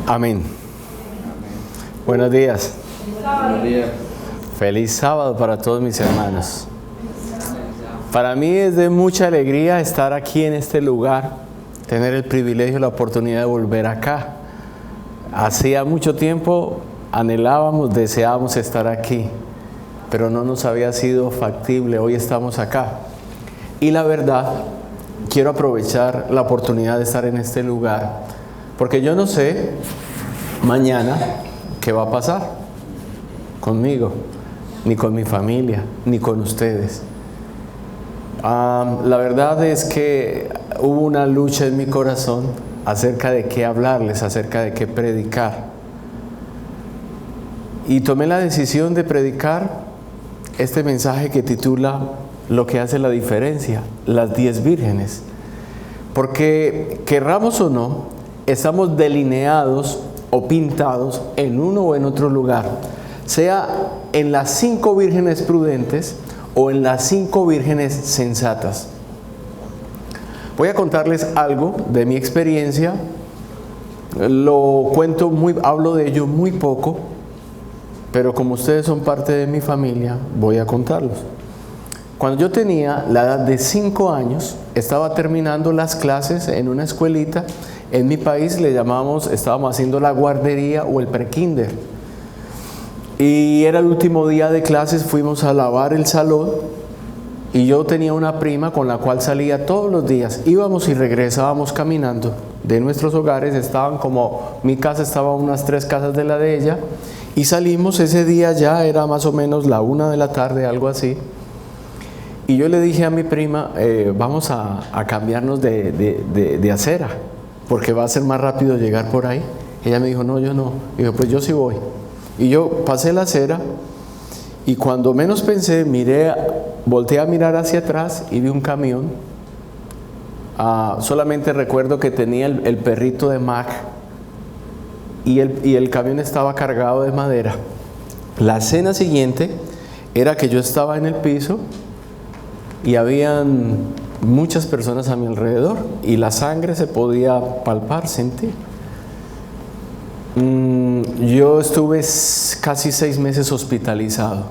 Amén. Buenos días. Buenos días. Feliz sábado para todos mis hermanos. Para mí es de mucha alegría estar aquí en este lugar, tener el privilegio, la oportunidad de volver acá. Hacía mucho tiempo anhelábamos, deseábamos estar aquí, pero no nos había sido factible. Hoy estamos acá. Y la verdad, quiero aprovechar la oportunidad de estar en este lugar, porque yo no sé mañana qué va a pasar conmigo, ni con mi familia, ni con ustedes. La verdad es que hubo una lucha en mi corazón acerca de qué hablarles, acerca de qué predicar. Y tomé la decisión de predicar este mensaje que titula Lo que hace la diferencia, las 10 vírgenes. Porque querramos o no, estamos delineados o pintados en uno o en otro lugar, sea en las 5 vírgenes prudentes o en las 5 vírgenes sensatas. Voy a contarles algo de mi experiencia. Hablo de ello muy poco, pero como ustedes son parte de mi familia, voy a contarlos. Cuando yo tenía la edad de 5 años, estaba terminando las clases en una escuelita. En mi país estábamos haciendo la guardería o el prekinder. Y era el último día de clases, fuimos a lavar el salón. Y yo tenía una prima con la cual salía todos los días. Íbamos y regresábamos caminando de nuestros hogares. Mi casa estaba a unas 3 casas de la de ella. Y salimos ese día, ya era más o menos la 1 de la tarde, algo así. Y yo le dije a mi prima, vamos a cambiarnos de acera, porque va a ser más rápido llegar por ahí. Ella me dijo, no, yo no. Y yo, pues yo sí voy. Y yo pasé la acera y cuando menos pensé, volteé a mirar hacia atrás y vi un camión. Solamente recuerdo que tenía el perrito de Mac y el camión estaba cargado de madera. La escena siguiente era que yo estaba en el piso y habían muchas personas a mi alrededor y la sangre se podía palpar, sentir. Yo estuve casi 6 meses hospitalizado.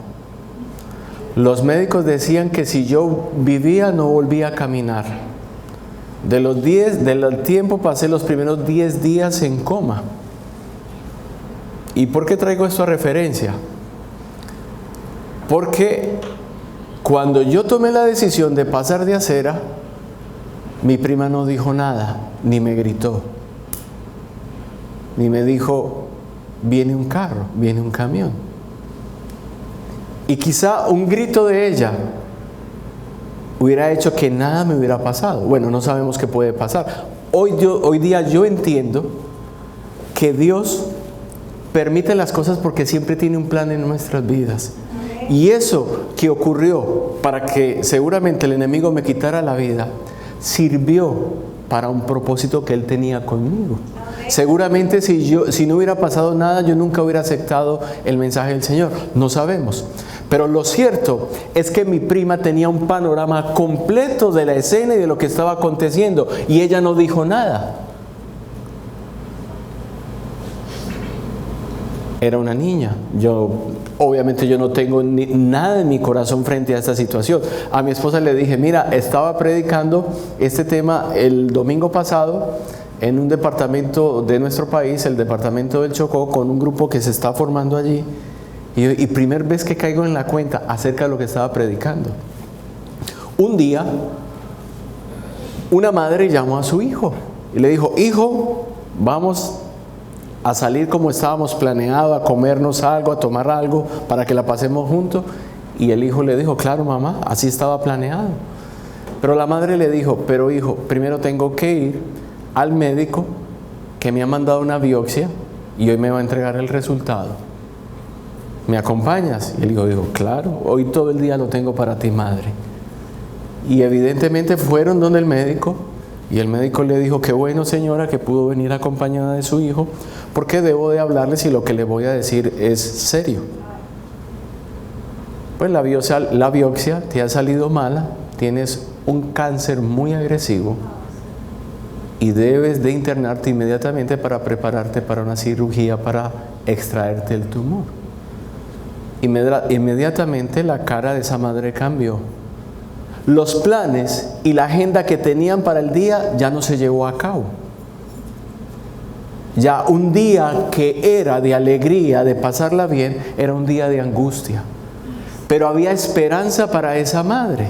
Los médicos decían que si yo vivía no volvía a caminar. Del tiempo pasé los primeros 10 días en coma. ¿Y por qué traigo esto a referencia? Porque cuando yo tomé la decisión de pasar de acera, mi prima no dijo nada, ni me gritó, ni me dijo, viene un carro, viene un camión. Y quizá un grito de ella hubiera hecho que nada me hubiera pasado. Bueno, no sabemos qué puede pasar. Hoy día yo entiendo que Dios permite las cosas porque siempre tiene un plan en nuestras vidas. Y eso que ocurrió para que seguramente el enemigo me quitara la vida, sirvió para un propósito que él tenía conmigo. Seguramente si no hubiera pasado nada, yo nunca hubiera aceptado el mensaje del Señor. No sabemos. Pero lo cierto es que mi prima tenía un panorama completo de la escena y de lo que estaba aconteciendo. Y ella no dijo nada. Era una niña. Obviamente yo no tengo nada en mi corazón frente a esta situación. A mi esposa le dije, mira, estaba predicando este tema el domingo pasado en un departamento de nuestro país, el departamento del Chocó, con un grupo que se está formando allí. Y primera vez que caigo en la cuenta acerca de lo que estaba predicando. Un día, una madre llamó a su hijo y le dijo, hijo, vamos a salir como estábamos planeado, a comernos algo, a tomar algo, para que la pasemos juntos. Y el hijo le dijo, claro mamá, así estaba planeado. Pero la madre le dijo, pero hijo, primero tengo que ir al médico que me ha mandado una biopsia y hoy me va a entregar el resultado. ¿Me acompañas? Y el hijo dijo, claro, hoy todo el día lo tengo para ti, madre. Y evidentemente fueron donde el médico. Y el médico le dijo, qué bueno señora que pudo venir acompañada de su hijo, porque debo de hablarles y lo que le voy a decir es serio. Pues la biopsia te ha salido mala, tienes un cáncer muy agresivo y debes de internarte inmediatamente para prepararte para una cirugía para extraerte el tumor. Inmediatamente la cara de esa madre cambió. Los planes y la agenda que tenían para el día ya no se llevó a cabo. Ya un día que era de alegría, de pasarla bien, era un día de angustia. Pero había esperanza para esa madre.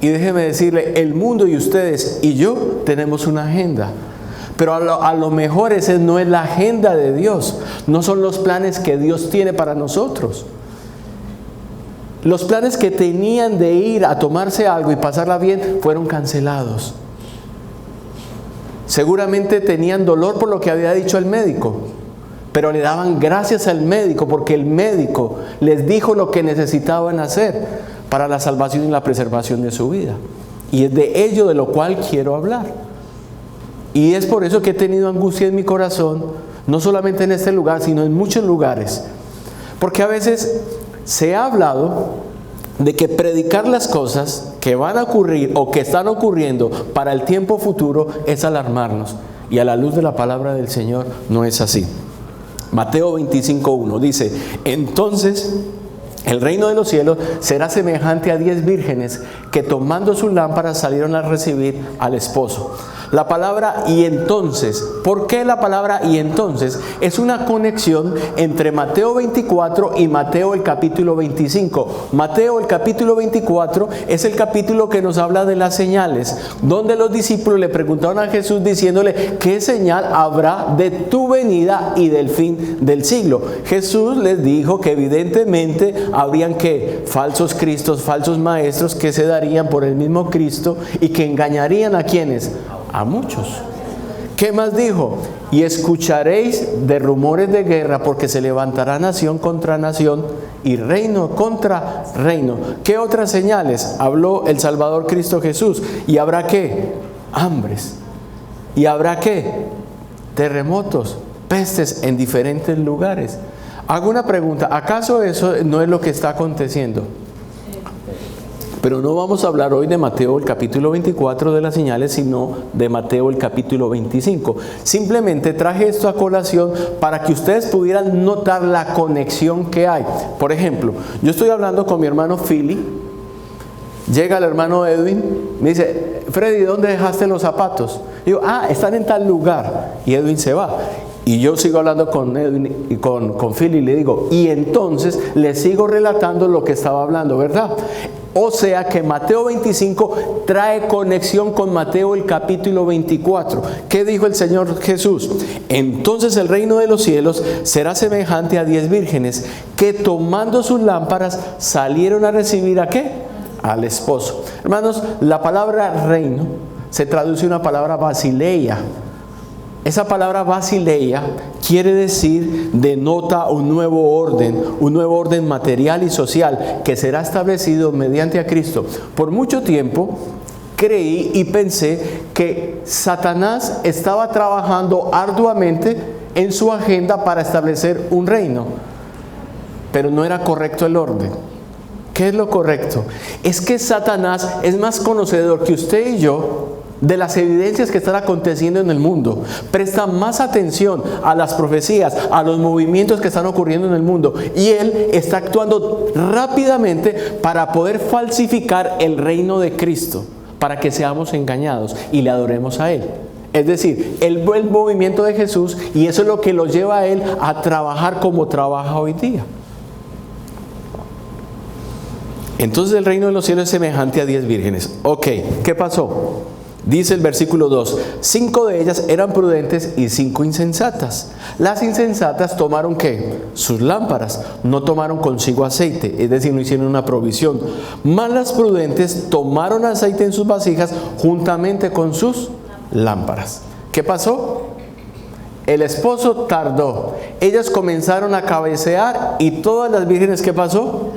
Y déjeme decirle, el mundo y ustedes y yo tenemos una agenda. Pero a lo mejor esa no es la agenda de Dios. No son los planes que Dios tiene para nosotros. Los planes que tenían de ir a tomarse algo y pasarla bien fueron cancelados. Seguramente tenían dolor por lo que había dicho el médico, pero le daban gracias al médico porque el médico les dijo lo que necesitaban hacer para la salvación y la preservación de su vida. Y es de ello de lo cual quiero hablar. Y es por eso que he tenido angustia en mi corazón, no solamente en este lugar, sino en muchos lugares. Porque a veces se ha hablado de que predicar las cosas que van a ocurrir o que están ocurriendo para el tiempo futuro es alarmarnos. Y a la luz de la palabra del Señor no es así. Mateo 25:1 dice: entonces el reino de los cielos será semejante a 10 vírgenes que tomando sus lámparas salieron a recibir al esposo. La palabra y entonces, ¿por qué la palabra y entonces? Es una conexión entre Mateo 24 y Mateo el capítulo 25. Mateo el capítulo 24 es el capítulo que nos habla de las señales, donde los discípulos le preguntaron a Jesús diciéndole: ¿qué señal habrá de tu venida y del fin del siglo? Jesús les dijo que evidentemente habrían que falsos cristos, falsos maestros que se darían por el mismo Cristo y que engañarían a quienes, a muchos. ¿Qué más dijo? Y escucharéis de rumores de guerra, porque se levantará nación contra nación y reino contra reino. ¿Qué otras señales habló el Salvador Cristo Jesús? Y habrá ¿qué? Hambres. Y habrá ¿qué? Terremotos, pestes en diferentes lugares. Hago una pregunta: ¿acaso eso no es lo que está aconteciendo? Pero no vamos a hablar hoy de Mateo el capítulo 24 de las señales, sino de Mateo el capítulo 25. Simplemente traje esto a colación para que ustedes pudieran notar la conexión que hay. Por ejemplo, yo estoy hablando con mi hermano Philly, llega el hermano Edwin, me dice: Freddy, ¿dónde dejaste los zapatos? Digo: están en tal lugar. Y Edwin se va. Y yo sigo hablando con Edwin y con Philly y le digo, y entonces le sigo relatando lo que estaba hablando, ¿verdad? O sea que Mateo 25 trae conexión con Mateo el capítulo 24. ¿Qué dijo el Señor Jesús? Entonces el reino de los cielos será semejante a 10 vírgenes que tomando sus lámparas salieron a recibir ¿a qué? Al esposo. Hermanos, la palabra reino se traduce una palabra basileia. Esa palabra basileia quiere decir, denota un nuevo orden material y social que será establecido mediante a Cristo. Por mucho tiempo creí y pensé que Satanás estaba trabajando arduamente en su agenda para establecer un reino, pero no era correcto el orden. ¿Qué es lo correcto? Es que Satanás es más conocedor que usted y yo de las evidencias que están aconteciendo en el mundo. Presta más atención a las profecías, a los movimientos que están ocurriendo en el mundo. Y él está actuando rápidamente para poder falsificar el reino de Cristo, para que seamos engañados y le adoremos a Él. Es decir, él ve el movimiento de Jesús y eso es lo que lo lleva a Él a trabajar como trabaja hoy día. Entonces el reino de los cielos es semejante a 10 vírgenes. Ok, ¿qué pasó? Dice el versículo 2, 5 de ellas eran prudentes y 5 insensatas. Las insensatas tomaron ¿qué? Sus lámparas, no tomaron consigo aceite, es decir, no hicieron una provisión. Mas las prudentes tomaron aceite en sus vasijas juntamente con sus lámparas. ¿Qué pasó? El esposo tardó, ellas comenzaron a cabecear y todas las vírgenes, ¿qué pasó?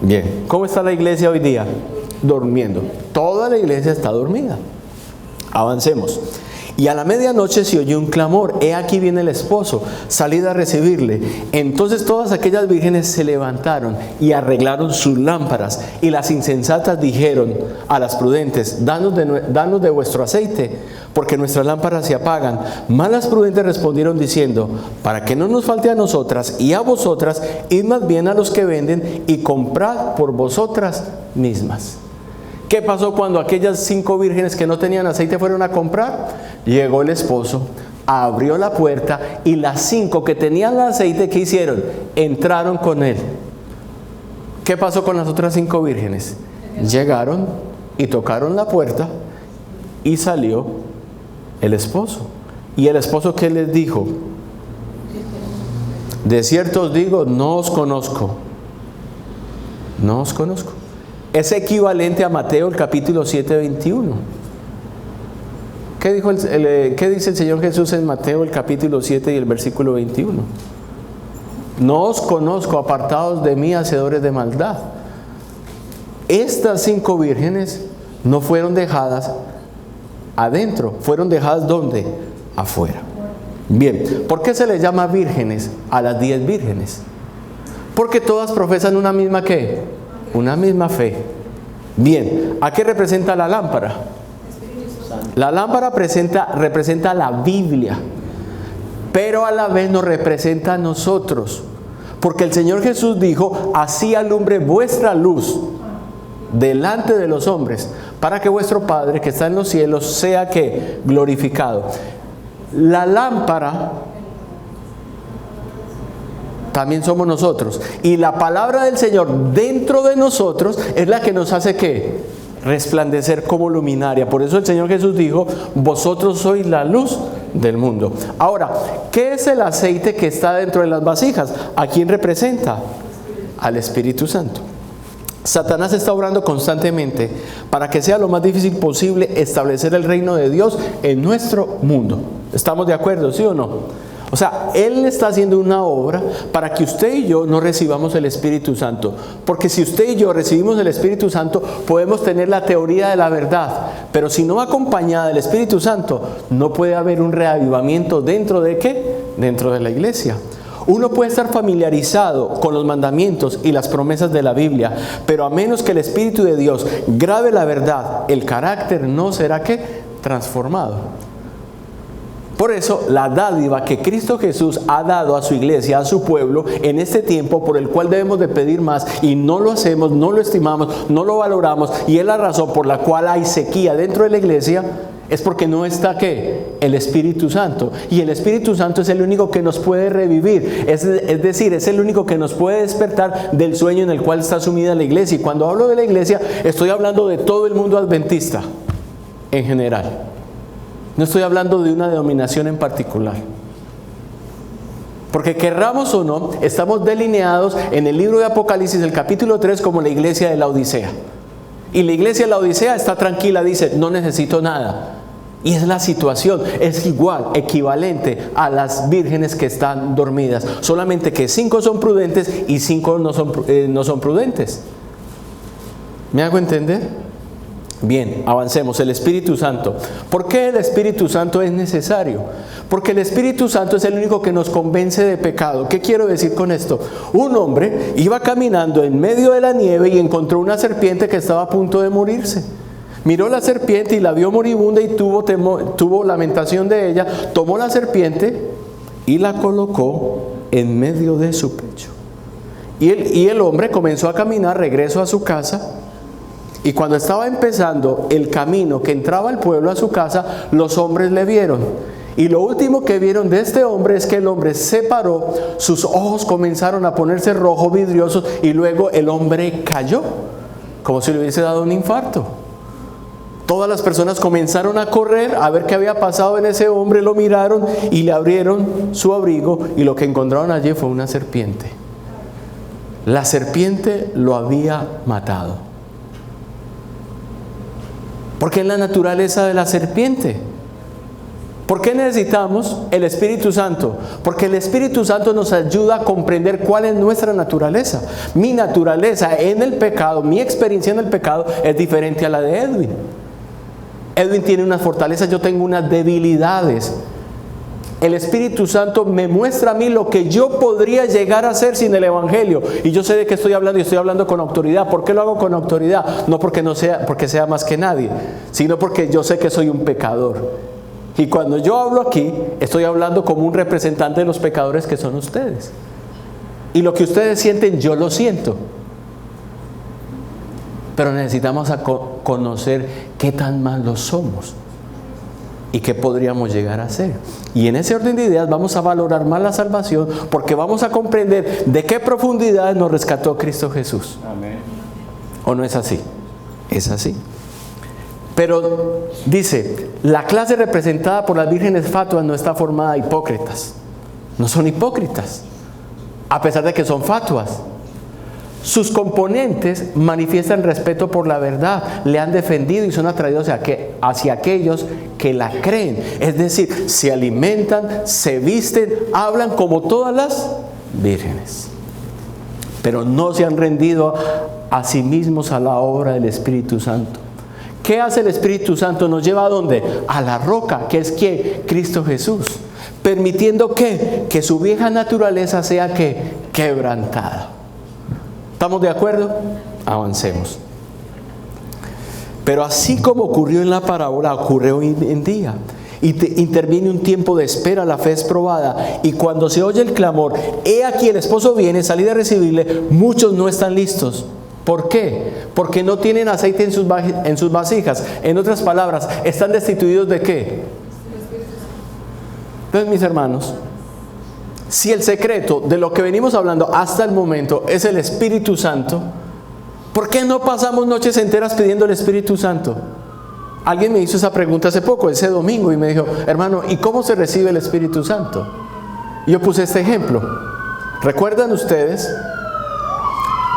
Bien, ¿cómo está la iglesia hoy día? Durmiendo. Toda la iglesia está dormida. Avancemos. Y a la medianoche se oyó un clamor: he aquí viene el esposo, salid a recibirle. Entonces todas aquellas vírgenes se levantaron y arreglaron sus lámparas. Y las insensatas dijeron a las prudentes: danos de vuestro aceite, porque nuestras lámparas se apagan. Mas las prudentes respondieron diciendo: para que no nos falte a nosotras y a vosotras, id más bien a los que venden y comprad por vosotras mismas. ¿Qué pasó cuando aquellas 5 vírgenes que no tenían aceite fueron a comprar? Llegó el esposo, abrió la puerta y las 5 que tenían el aceite, ¿qué hicieron? Entraron con él. ¿Qué pasó con las otras 5 vírgenes? Llegaron y tocaron la puerta y salió el esposo. ¿Y el esposo qué les dijo? De cierto os digo, no os conozco. No os conozco. Es equivalente a Mateo el capítulo 7, 21. ¿Qué dice el Señor Jesús en Mateo el capítulo 7 y el versículo 21? No os conozco, apartados de mí, hacedores de maldad. Estas 5 vírgenes no fueron dejadas adentro, fueron dejadas ¿dónde? Afuera. Bien, ¿por qué se les llama vírgenes a las 10 vírgenes? Porque todas profesan una misma ¿qué? Una misma fe. Bien, ¿a qué representa la lámpara? La lámpara representa la Biblia, pero a la vez nos representa a nosotros. Porque el Señor Jesús dijo: así alumbre vuestra luz delante de los hombres, para que vuestro Padre que está en los cielos sea ¿qué? Glorificado. La lámpara también somos nosotros, y la palabra del Señor dentro de nosotros es la que nos hace ¿qué? Resplandecer como luminaria. Por eso el Señor Jesús dijo: vosotros sois la luz del mundo. Ahora, ¿qué es el aceite que está dentro de las vasijas? ¿A quién representa? Al Espíritu Santo. Satanás está obrando constantemente para que sea lo más difícil posible establecer el reino de Dios en nuestro mundo. ¿Estamos de acuerdo, sí o no? O sea, Él está haciendo una obra para que usted y yo no recibamos el Espíritu Santo. Porque si usted y yo recibimos el Espíritu Santo, podemos tener la teoría de la verdad. Pero si no va acompañada del Espíritu Santo, no puede haber un reavivamiento dentro de ¿qué? Dentro de la iglesia. Uno puede estar familiarizado con los mandamientos y las promesas de la Biblia, pero a menos que el Espíritu de Dios grabe la verdad, el carácter no será ¿qué? Transformado. Por eso, la dádiva que Cristo Jesús ha dado a su iglesia, a su pueblo, en este tiempo, por el cual debemos de pedir más, y no lo hacemos, no lo estimamos, no lo valoramos, y es la razón por la cual hay sequía dentro de la iglesia, es porque no está ¿qué? El Espíritu Santo. Y el Espíritu Santo es el único que nos puede revivir, es decir, es el único que nos puede despertar del sueño en el cual está sumida la iglesia. Y cuando hablo de la iglesia, estoy hablando de todo el mundo adventista, en general. No estoy hablando de una denominación en particular. Porque querramos o no, estamos delineados en el libro de Apocalipsis, el capítulo 3, como la iglesia de la Odisea. Y la iglesia de la Odisea está tranquila, dice: no necesito nada. Y es la situación, es igual, equivalente a las vírgenes que están dormidas. Solamente que 5 son prudentes y 5 no son prudentes. ¿Me hago entender? Bien, avancemos. El Espíritu Santo. ¿Por qué el Espíritu Santo es necesario? Porque el Espíritu Santo es el único que nos convence de pecado. ¿Qué quiero decir con esto? Un hombre iba caminando en medio de la nieve y encontró una serpiente que estaba a punto de morirse. Miró la serpiente y la vio moribunda y tuvo lamentación de ella. Tomó la serpiente y la colocó en medio de su pecho. Y el hombre comenzó a caminar regreso a su casa. Y cuando estaba empezando el camino que entraba al pueblo a su casa, los hombres le vieron. Y lo último que vieron de este hombre es que el hombre se paró, sus ojos comenzaron a ponerse rojos, vidriosos, y luego el hombre cayó, como si le hubiese dado un infarto. Todas las personas comenzaron a correr a ver qué había pasado en ese hombre, lo miraron y le abrieron su abrigo, y lo que encontraron allí fue una serpiente. La serpiente lo había matado. Porque es la naturaleza de la serpiente. ¿Por qué necesitamos el Espíritu Santo? Porque el Espíritu Santo nos ayuda a comprender cuál es nuestra naturaleza. Mi naturaleza en el pecado, mi experiencia en el pecado es diferente a la de Edwin. Edwin tiene unas fortalezas, yo tengo unas debilidades. El Espíritu Santo me muestra a mí lo que yo podría llegar a hacer sin el Evangelio. Y yo sé de qué estoy hablando y estoy hablando con autoridad. ¿Por qué lo hago con autoridad? No porque sea más que nadie, sino porque yo sé que soy un pecador. Y cuando yo hablo aquí, estoy hablando como un representante de los pecadores que son ustedes. Y lo que ustedes sienten, yo lo siento. Pero necesitamos conocer qué tan malos somos y qué podríamos llegar a ser. Y en ese orden de ideas vamos a valorar más la salvación, porque vamos a comprender de qué profundidad nos rescató Cristo Jesús. Amén. ¿O no es así? Es así. Pero dice, la clase representada por las vírgenes fatuas no está formada de hipócritas. No son hipócritas, a pesar de que son fatuas. Sus componentes manifiestan respeto por la verdad, le han defendido y son atraídos hacia aquellos que la creen. Es decir, se alimentan, se visten, hablan como todas las vírgenes. Pero no se han rendido a sí mismos a la obra del Espíritu Santo. ¿Qué hace el Espíritu Santo? Nos lleva ¿a dónde? A la roca, que es ¿quién? Cristo Jesús. Permitiendo que su vieja naturaleza sea quebrantada. ¿Estamos de acuerdo? Avancemos. Pero así como ocurrió en la parábola, ocurre hoy en día. Interviene un tiempo de espera, la fe es probada. Y cuando se oye el clamor, he aquí el esposo viene, salid a recibirle, muchos no están listos. ¿Por qué? Porque no tienen aceite en sus vasijas. En otras palabras, ¿están destituidos de qué? Entonces, mis hermanos, si el secreto de lo que venimos hablando hasta el momento es el Espíritu Santo, ¿por qué no pasamos noches enteras pidiendo el Espíritu Santo? Alguien me hizo esa pregunta hace poco, ese domingo, y me dijo, hermano, ¿y cómo se recibe el Espíritu Santo? Y yo puse este ejemplo. ¿Recuerdan ustedes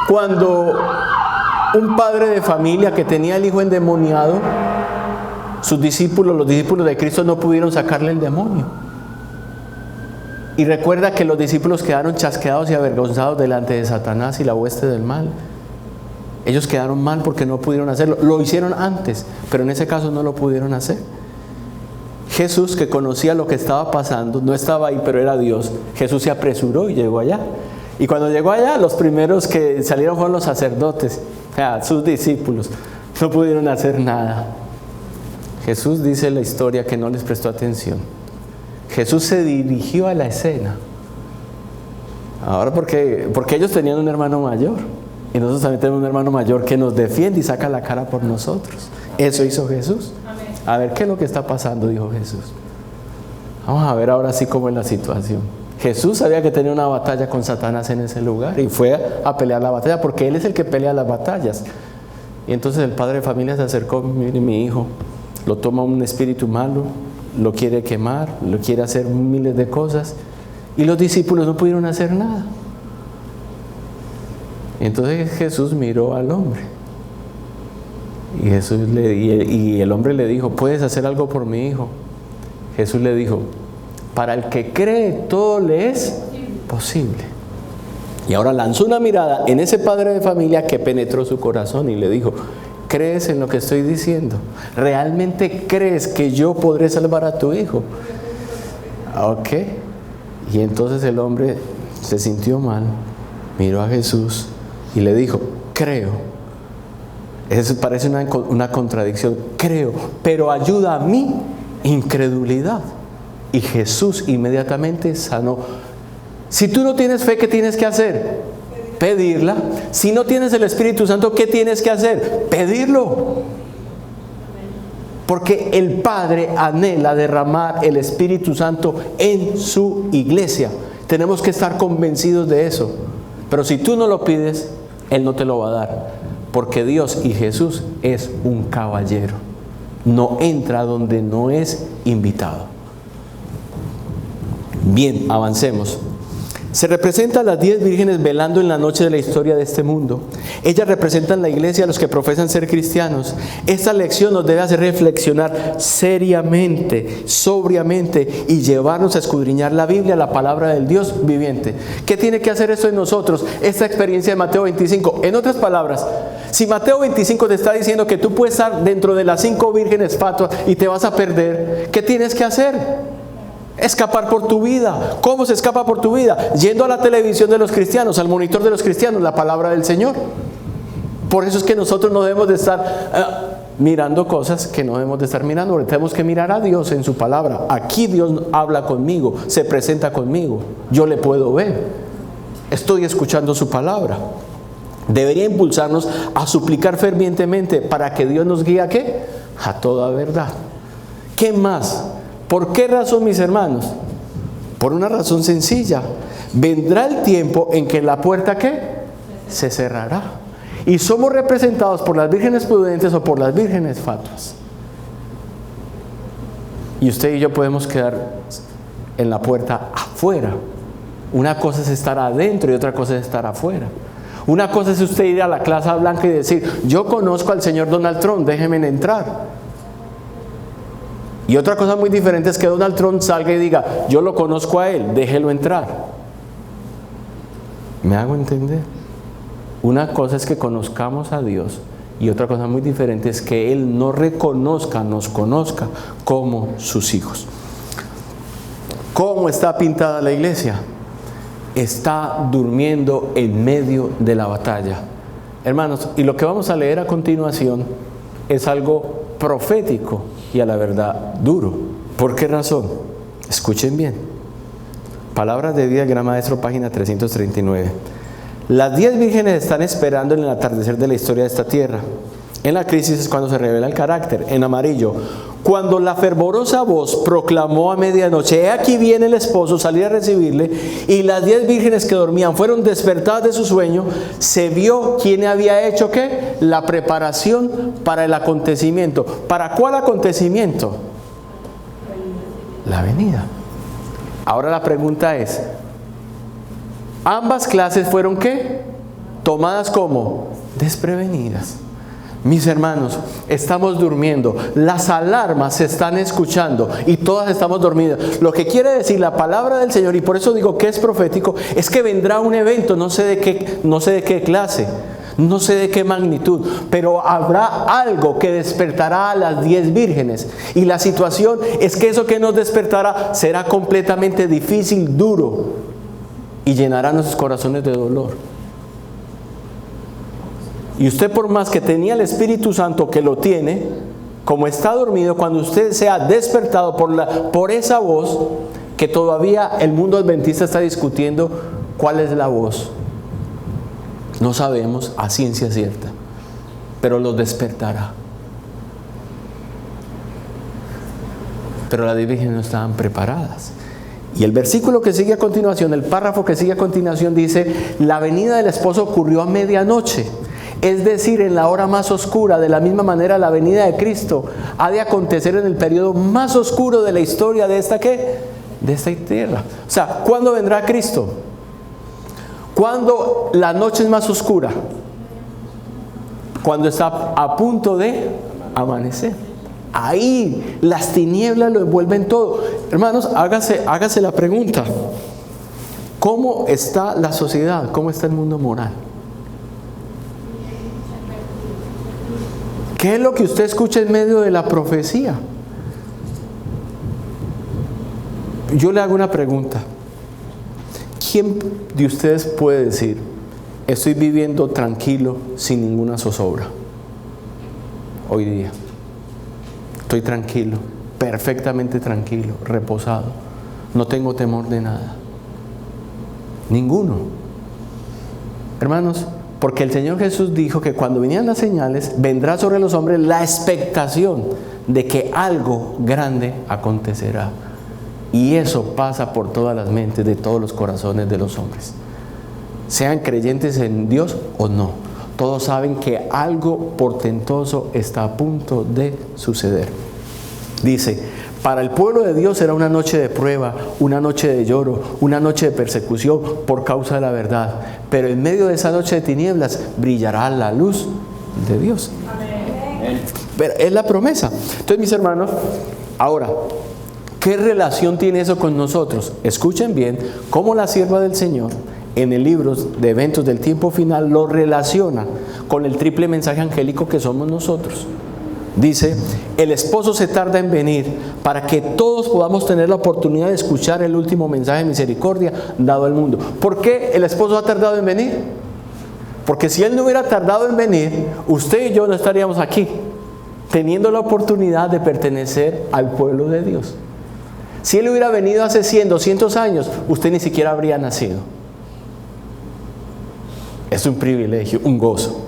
cuando un padre de familia que tenía el hijo endemoniado, los discípulos de Cristo no pudieron sacarle el demonio? Y recuerda que los discípulos quedaron chasqueados y avergonzados delante de Satanás y la hueste del mal. Ellos quedaron mal porque no pudieron hacerlo. Lo hicieron antes, pero en ese caso no lo pudieron hacer. Jesús, que conocía lo que estaba pasando, no estaba ahí, pero era Dios. Jesús se apresuró y llegó allá. Y cuando llegó allá, los primeros que salieron fueron los sacerdotes, sus discípulos. No pudieron hacer nada. Jesús dice en la historia que no les prestó atención. Jesús se dirigió a la escena. Ahora porque ellos tenían un hermano mayor. Y nosotros también tenemos un hermano mayor que nos defiende y saca la cara por nosotros. Eso hizo Jesús. A ver, ¿qué es lo que está pasando? Dijo Jesús. Vamos a ver ahora sí cómo es la situación. Jesús sabía que tenía una batalla con Satanás en ese lugar y fue a pelear la batalla, porque Él es el que pelea las batallas. Y entonces el padre de familia se acercó, mire, mi hijo, lo toma un espíritu malo, lo quiere quemar, lo quiere hacer miles de cosas, y los discípulos no pudieron hacer nada. Y entonces Jesús miró al hombre y el hombre le dijo, ¿puedes hacer algo por mi hijo? Jesús le dijo, para el que cree todo le es posible. Y ahora lanzó una mirada en ese padre de familia que penetró su corazón y le dijo, ¿crees en lo que estoy diciendo? ¿Realmente crees que yo podré salvar a tu hijo? Ok. Y entonces el hombre se sintió mal, miró a Jesús y le dijo, creo. Eso parece una contradicción. Creo, pero ayuda a mi incredulidad. Y Jesús inmediatamente sanó. Si tú no tienes fe, ¿qué tienes que hacer? Pedirla. Si no tienes el Espíritu Santo, ¿qué tienes que hacer? Pedirlo. Porque el Padre anhela derramar el Espíritu Santo en su iglesia. Tenemos que estar convencidos de eso. Pero si tú no lo pides, Él no te lo va a dar. Porque Dios y Jesús es un caballero. No entra donde no es invitado. Bien, avancemos. Se representan las 10 vírgenes velando en la noche de la historia de este mundo. Ellas representan la iglesia a los que profesan ser cristianos. Esta lección nos debe hacer reflexionar seriamente, sobriamente y llevarnos a escudriñar la Biblia, la palabra del Dios viviente. ¿Qué tiene que hacer esto en nosotros? Esta experiencia de Mateo 25. En otras palabras, si Mateo 25 te está diciendo que tú puedes estar dentro de las 5 vírgenes fatuas y te vas a perder, ¿qué tienes que hacer? Escapar por tu vida. ¿Cómo se escapa por tu vida? Yendo a la televisión de los cristianos, al monitor de los cristianos, la palabra del Señor. Por eso es que nosotros no debemos de estar mirando cosas que no debemos de estar mirando. Tenemos que mirar a Dios en su palabra. Aquí Dios habla conmigo, se presenta conmigo. Yo le puedo ver. Estoy escuchando su palabra. Debería impulsarnos a suplicar fervientemente para que Dios nos guíe ¿a qué? A toda verdad. ¿Qué más? ¿Por qué razón, mis hermanos? Por una razón sencilla. Vendrá el tiempo en que la puerta ¿qué? Se cerrará. Y somos representados por las vírgenes prudentes o por las vírgenes fatuas. Y usted y yo podemos quedar en la puerta afuera. Una cosa es estar adentro y otra cosa es estar afuera. Una cosa es usted ir a la Casa Blanca y decir, yo conozco al señor Donald Trump, déjeme entrar. Y otra cosa muy diferente es que Donald Trump salga y diga, yo lo conozco a él, déjelo entrar. ¿Me hago entender? Una cosa es que conozcamos a Dios y otra cosa muy diferente es que Él nos reconozca, nos conozca como sus hijos. ¿Cómo está pintada la iglesia? Está durmiendo en medio de la batalla. Hermanos, y lo que vamos a leer a continuación es algo profético y a la verdad duro. ¿Por qué razón? Escuchen bien. Palabras de vida, Gran Maestro, página 339. Las 10 vírgenes están esperando en el atardecer de la historia de esta tierra. En la crisis es cuando se revela el carácter. En amarillo, cuando la fervorosa voz proclamó a medianoche, he aquí viene el esposo, salir a recibirle, y las 10 vírgenes que dormían fueron despertadas de su sueño, se vio quién había hecho ¿qué? La preparación para el acontecimiento. ¿Para cuál acontecimiento? La venida. Ahora la pregunta es, ambas clases fueron ¿qué? Tomadas como desprevenidas. Mis hermanos, estamos durmiendo, las alarmas se están escuchando y todas estamos dormidas. Lo que quiere decir la palabra del Señor, y por eso digo que es profético, es que vendrá un evento, no sé de qué clase, no sé de qué magnitud, pero habrá algo que despertará a las 10 vírgenes. Y la situación es que eso que nos despertará será completamente difícil, duro, y llenará nuestros corazones de dolor. Y usted, por más que tenía el Espíritu Santo, que lo tiene, como está dormido, cuando usted sea despertado por esa voz, que todavía el mundo adventista está discutiendo cuál es la voz. No sabemos a ciencia cierta, pero los despertará. Pero las vírgenes no estaban preparadas. Y el versículo que sigue a continuación, el párrafo que sigue a continuación dice, la venida del esposo ocurrió a medianoche. Es decir, en la hora más oscura. De la misma manera, la venida de Cristo ha de acontecer en el periodo más oscuro de la historia de esta ¿qué? De esta tierra. O sea, ¿cuándo vendrá Cristo? ¿Cuándo la noche es más oscura? Cuando está a punto de amanecer. Ahí las tinieblas lo envuelven todo. Hermanos, hágase la pregunta. ¿Cómo está la sociedad? ¿Cómo está el mundo moral? ¿Qué es lo que usted escucha en medio de la profecía? Yo le hago una pregunta. ¿Quién de ustedes puede decir, estoy viviendo tranquilo sin ninguna zozobra? Hoy día. Estoy tranquilo, perfectamente tranquilo, reposado. No tengo temor de nada. Ninguno. Hermanos, porque el Señor Jesús dijo que cuando vinieran las señales, vendrá sobre los hombres la expectación de que algo grande acontecerá. Y eso pasa por todas las mentes de todos los corazones de los hombres. Sean creyentes en Dios o no. Todos saben que algo portentoso está a punto de suceder. Dice, Para el pueblo de Dios era una noche de prueba, una noche de lloro, una noche de persecución por causa de la verdad. Pero en medio de esa noche de tinieblas brillará la luz de Dios. Amén. Pero es la promesa. Entonces, mis hermanos, ahora, ¿qué relación tiene eso con nosotros? Escuchen bien cómo la sierva del Señor en el libro de Eventos del Tiempo Final lo relaciona con el triple mensaje angélico que somos nosotros. Dice, el esposo se tarda en venir para que todos podamos tener la oportunidad de escuchar el último mensaje de misericordia dado al mundo. ¿Por qué el esposo ha tardado en venir? Porque si él no hubiera tardado en venir, usted y yo no estaríamos aquí, teniendo la oportunidad de pertenecer al pueblo de Dios. Si él hubiera venido hace 100, 200 años, usted ni siquiera habría nacido. Es un privilegio, un gozo.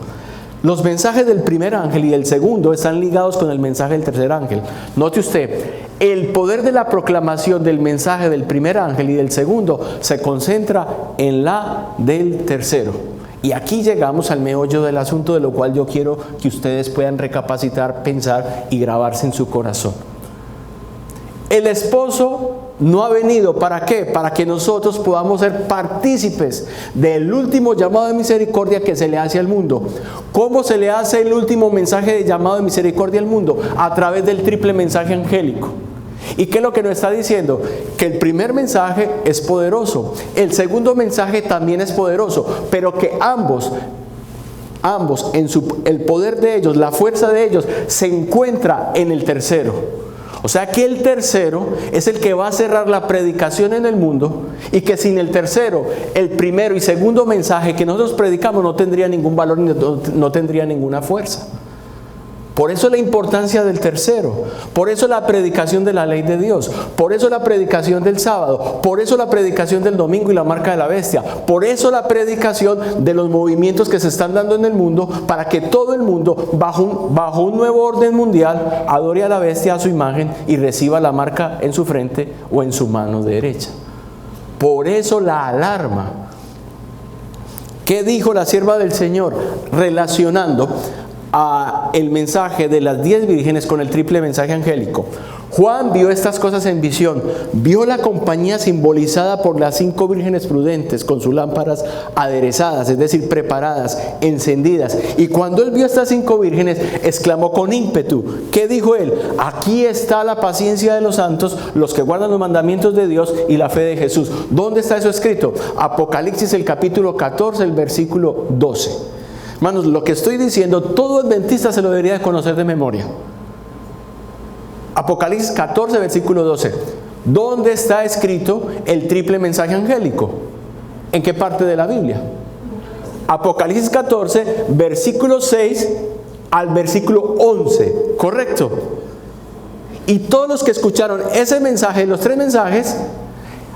Los mensajes del primer ángel y del segundo están ligados con el mensaje del tercer ángel. Note usted, el poder de la proclamación del mensaje del primer ángel y del segundo se concentra en la del tercero. Y aquí llegamos al meollo del asunto, de lo cual yo quiero que ustedes puedan recapacitar, pensar y grabarse en su corazón. El esposo no ha venido, ¿para qué? Para que nosotros podamos ser partícipes del último llamado de misericordia que se le hace al mundo. ¿Cómo se le hace el último mensaje de llamado de misericordia al mundo? A través del triple mensaje angélico. ¿Y qué es lo que nos está diciendo? Que el primer mensaje es poderoso, el segundo mensaje también es poderoso, pero que ambos el poder de ellos, la fuerza de ellos, se encuentra en el tercero. O sea que el tercero es el que va a cerrar la predicación en el mundo, y que sin el tercero, el primero y segundo mensaje que nosotros predicamos no tendría ningún valor, no tendría ninguna fuerza. Por eso la importancia del tercero, por eso la predicación de la ley de Dios, por eso la predicación del sábado, por eso la predicación del domingo y la marca de la bestia, por eso la predicación de los movimientos que se están dando en el mundo, para que todo el mundo bajo un nuevo orden mundial adore a la bestia, a su imagen, y reciba la marca en su frente o en su mano derecha. Por eso la alarma. ¿Qué dijo la sierva del Señor? Relacionando el mensaje de las 10 vírgenes con el triple mensaje angélico. Juan vio estas cosas en visión, vio la compañía simbolizada por las 5 vírgenes prudentes con sus lámparas aderezadas, es decir, preparadas, encendidas. Y cuando él vio estas 5 vírgenes, exclamó con ímpetu. ¿Qué dijo él? Aquí está la paciencia de los santos, los que guardan los mandamientos de Dios y la fe de Jesús. ¿Dónde está eso escrito? Apocalipsis, el capítulo 14, el versículo 12. Hermanos, lo que estoy diciendo, todo adventista se lo debería de conocer de memoria. Apocalipsis 14, versículo 12. ¿Dónde está escrito el triple mensaje angélico? ¿En qué parte de la Biblia? Apocalipsis 14, versículo 6 al versículo 11. ¿Correcto? Y todos los que escucharon ese mensaje, los 3 mensajes,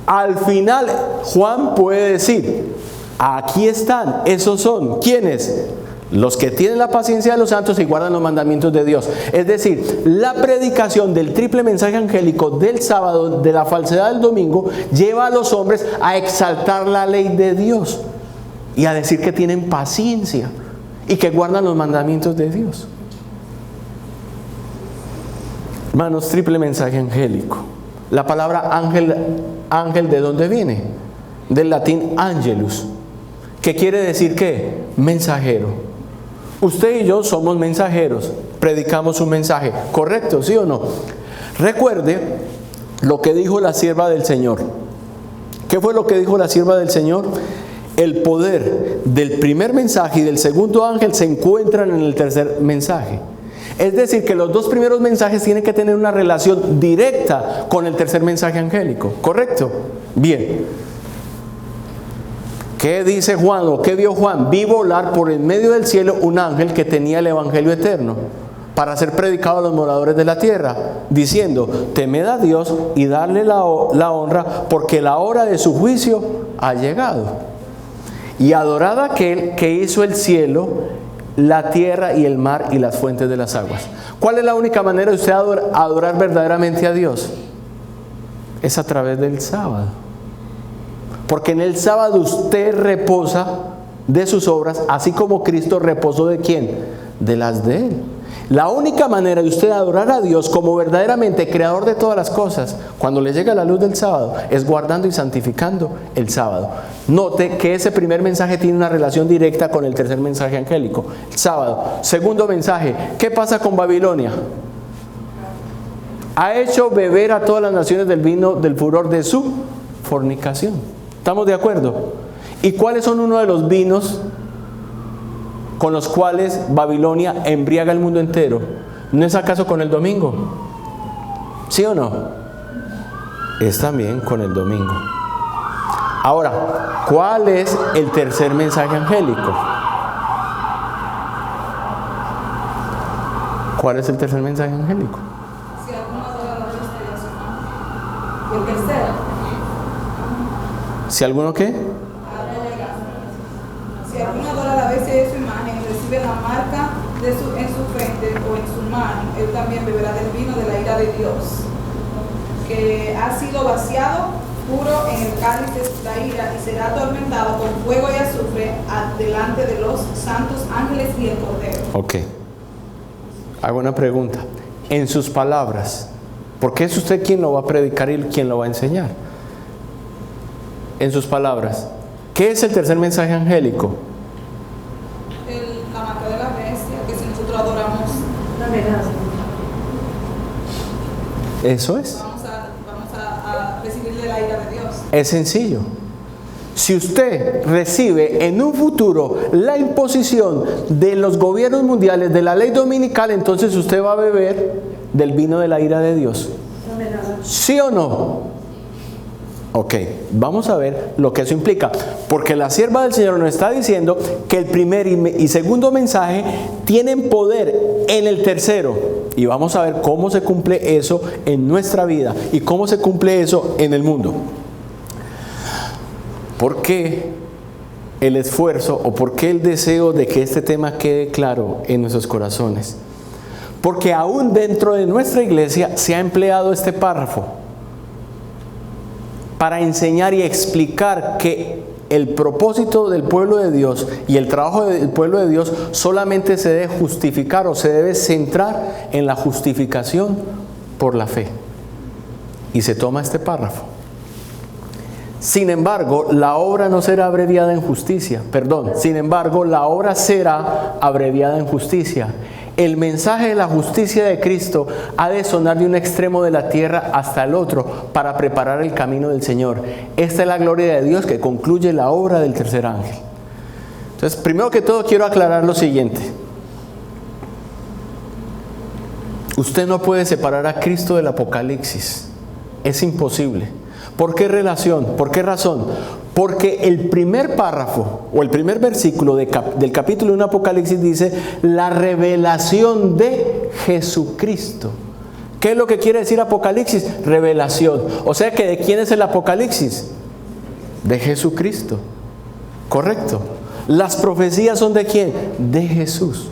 al final Juan puede decir: aquí están, esos son, ¿quiénes? Los que tienen la paciencia de los santos y guardan los mandamientos de Dios. Es decir, la predicación del triple mensaje angélico del sábado, de la falsedad del domingo, lleva a los hombres a exaltar la ley de Dios y a decir que tienen paciencia y que guardan los mandamientos de Dios. Hermanos, triple mensaje angélico. La palabra ángel, ¿de dónde viene? Del latín angelus, que quiere decir ¿qué? Mensajero. Usted y yo somos mensajeros, predicamos un mensaje, ¿correcto? ¿Sí o no? Recuerde lo que dijo la sierva del Señor. ¿Qué fue lo que dijo la sierva del Señor? El poder del primer mensaje y del segundo ángel se encuentran en el tercer mensaje. Es decir, que los 2 primeros mensajes tienen que tener una relación directa con el tercer mensaje angélico, ¿correcto? Bien. ¿Qué dice Juan o qué vio Juan? Vi volar por el medio del cielo un ángel que tenía el evangelio eterno para ser predicado a los moradores de la tierra, diciendo: temed a Dios y darle la honra, porque la hora de su juicio ha llegado. Y adorad a aquel que hizo el cielo, la tierra y el mar y las fuentes de las aguas. ¿Cuál es la única manera de usted adorar verdaderamente a Dios? Es a través del sábado. Porque en el sábado usted reposa de sus obras, así como Cristo reposó ¿de quién? De las de Él. La única manera de usted adorar a Dios como verdaderamente creador de todas las cosas, cuando le llega la luz del sábado, es guardando y santificando el sábado. Note que ese primer mensaje tiene una relación directa con el tercer mensaje angélico, el sábado. Segundo mensaje, ¿qué pasa con Babilonia? Ha hecho beber a todas las naciones del vino del furor de su fornicación. ¿Estamos de acuerdo? ¿Y cuáles son uno de los vinos con los cuales Babilonia embriaga el mundo entero? ¿No es acaso con el domingo? ¿Sí o no? Es también con el domingo. Ahora, ¿cuál es el tercer mensaje angélico? ¿Cuál es el tercer mensaje angélico? Si alguno adora a la bestia y a su imagen. Y el tercero. ¿Si alguno qué? Si alguno adora a la bestia y a su imagen y recibe la marca en su frente o en su mano, él también beberá del vino de la ira de Dios, que ha sido vaciado puro en el cáliz de la ira, y será atormentado con fuego y azufre delante de los santos ángeles y el Cordero. Ok. Hago una pregunta. En sus palabras, porque es usted quien lo va a predicar y quien lo va a enseñar. En sus palabras, ¿qué es el tercer mensaje angélico? La marca de la bestia, que si nosotros adoramos, La verdad. Eso es. vamos a recibir de la ira de Dios. Es sencillo. Si usted recibe en un futuro la imposición de los gobiernos mundiales de la ley dominical, entonces usted va a beber del vino de la ira de Dios. La verdad. ¿Sí o no? Ok, vamos a ver lo que eso implica. Porque la sierva del Señor nos está diciendo que el primer y segundo mensaje tienen poder en el tercero. Y vamos a ver cómo se cumple eso en nuestra vida y cómo se cumple eso en el mundo. ¿Por qué el esfuerzo o por qué el deseo de que este tema quede claro en nuestros corazones? Porque aún dentro de nuestra iglesia se ha empleado este párrafo para enseñar y explicar que el propósito del pueblo de Dios y el trabajo del pueblo de Dios solamente se debe justificar o se debe centrar en la justificación por la fe. Y se toma este párrafo. Sin embargo, la obra no será abreviada en justicia. Sin embargo, la obra será abreviada en justicia. El mensaje de la justicia de Cristo ha de sonar de un extremo de la tierra hasta el otro para preparar el camino del Señor. Esta es la gloria de Dios que concluye la obra del tercer ángel. Entonces, primero que todo quiero aclarar lo siguiente. Usted no puede separar a Cristo del Apocalipsis. Es imposible. ¿Por qué relación? ¿Por qué razón? Porque el primer párrafo o el primer versículo del capítulo 1 de Apocalipsis dice la revelación de Jesucristo. ¿Qué es lo que quiere decir Apocalipsis? Revelación. O sea que ¿de quién es el Apocalipsis? De Jesucristo. ¿Correcto? Las profecías son ¿de quién? De Jesús.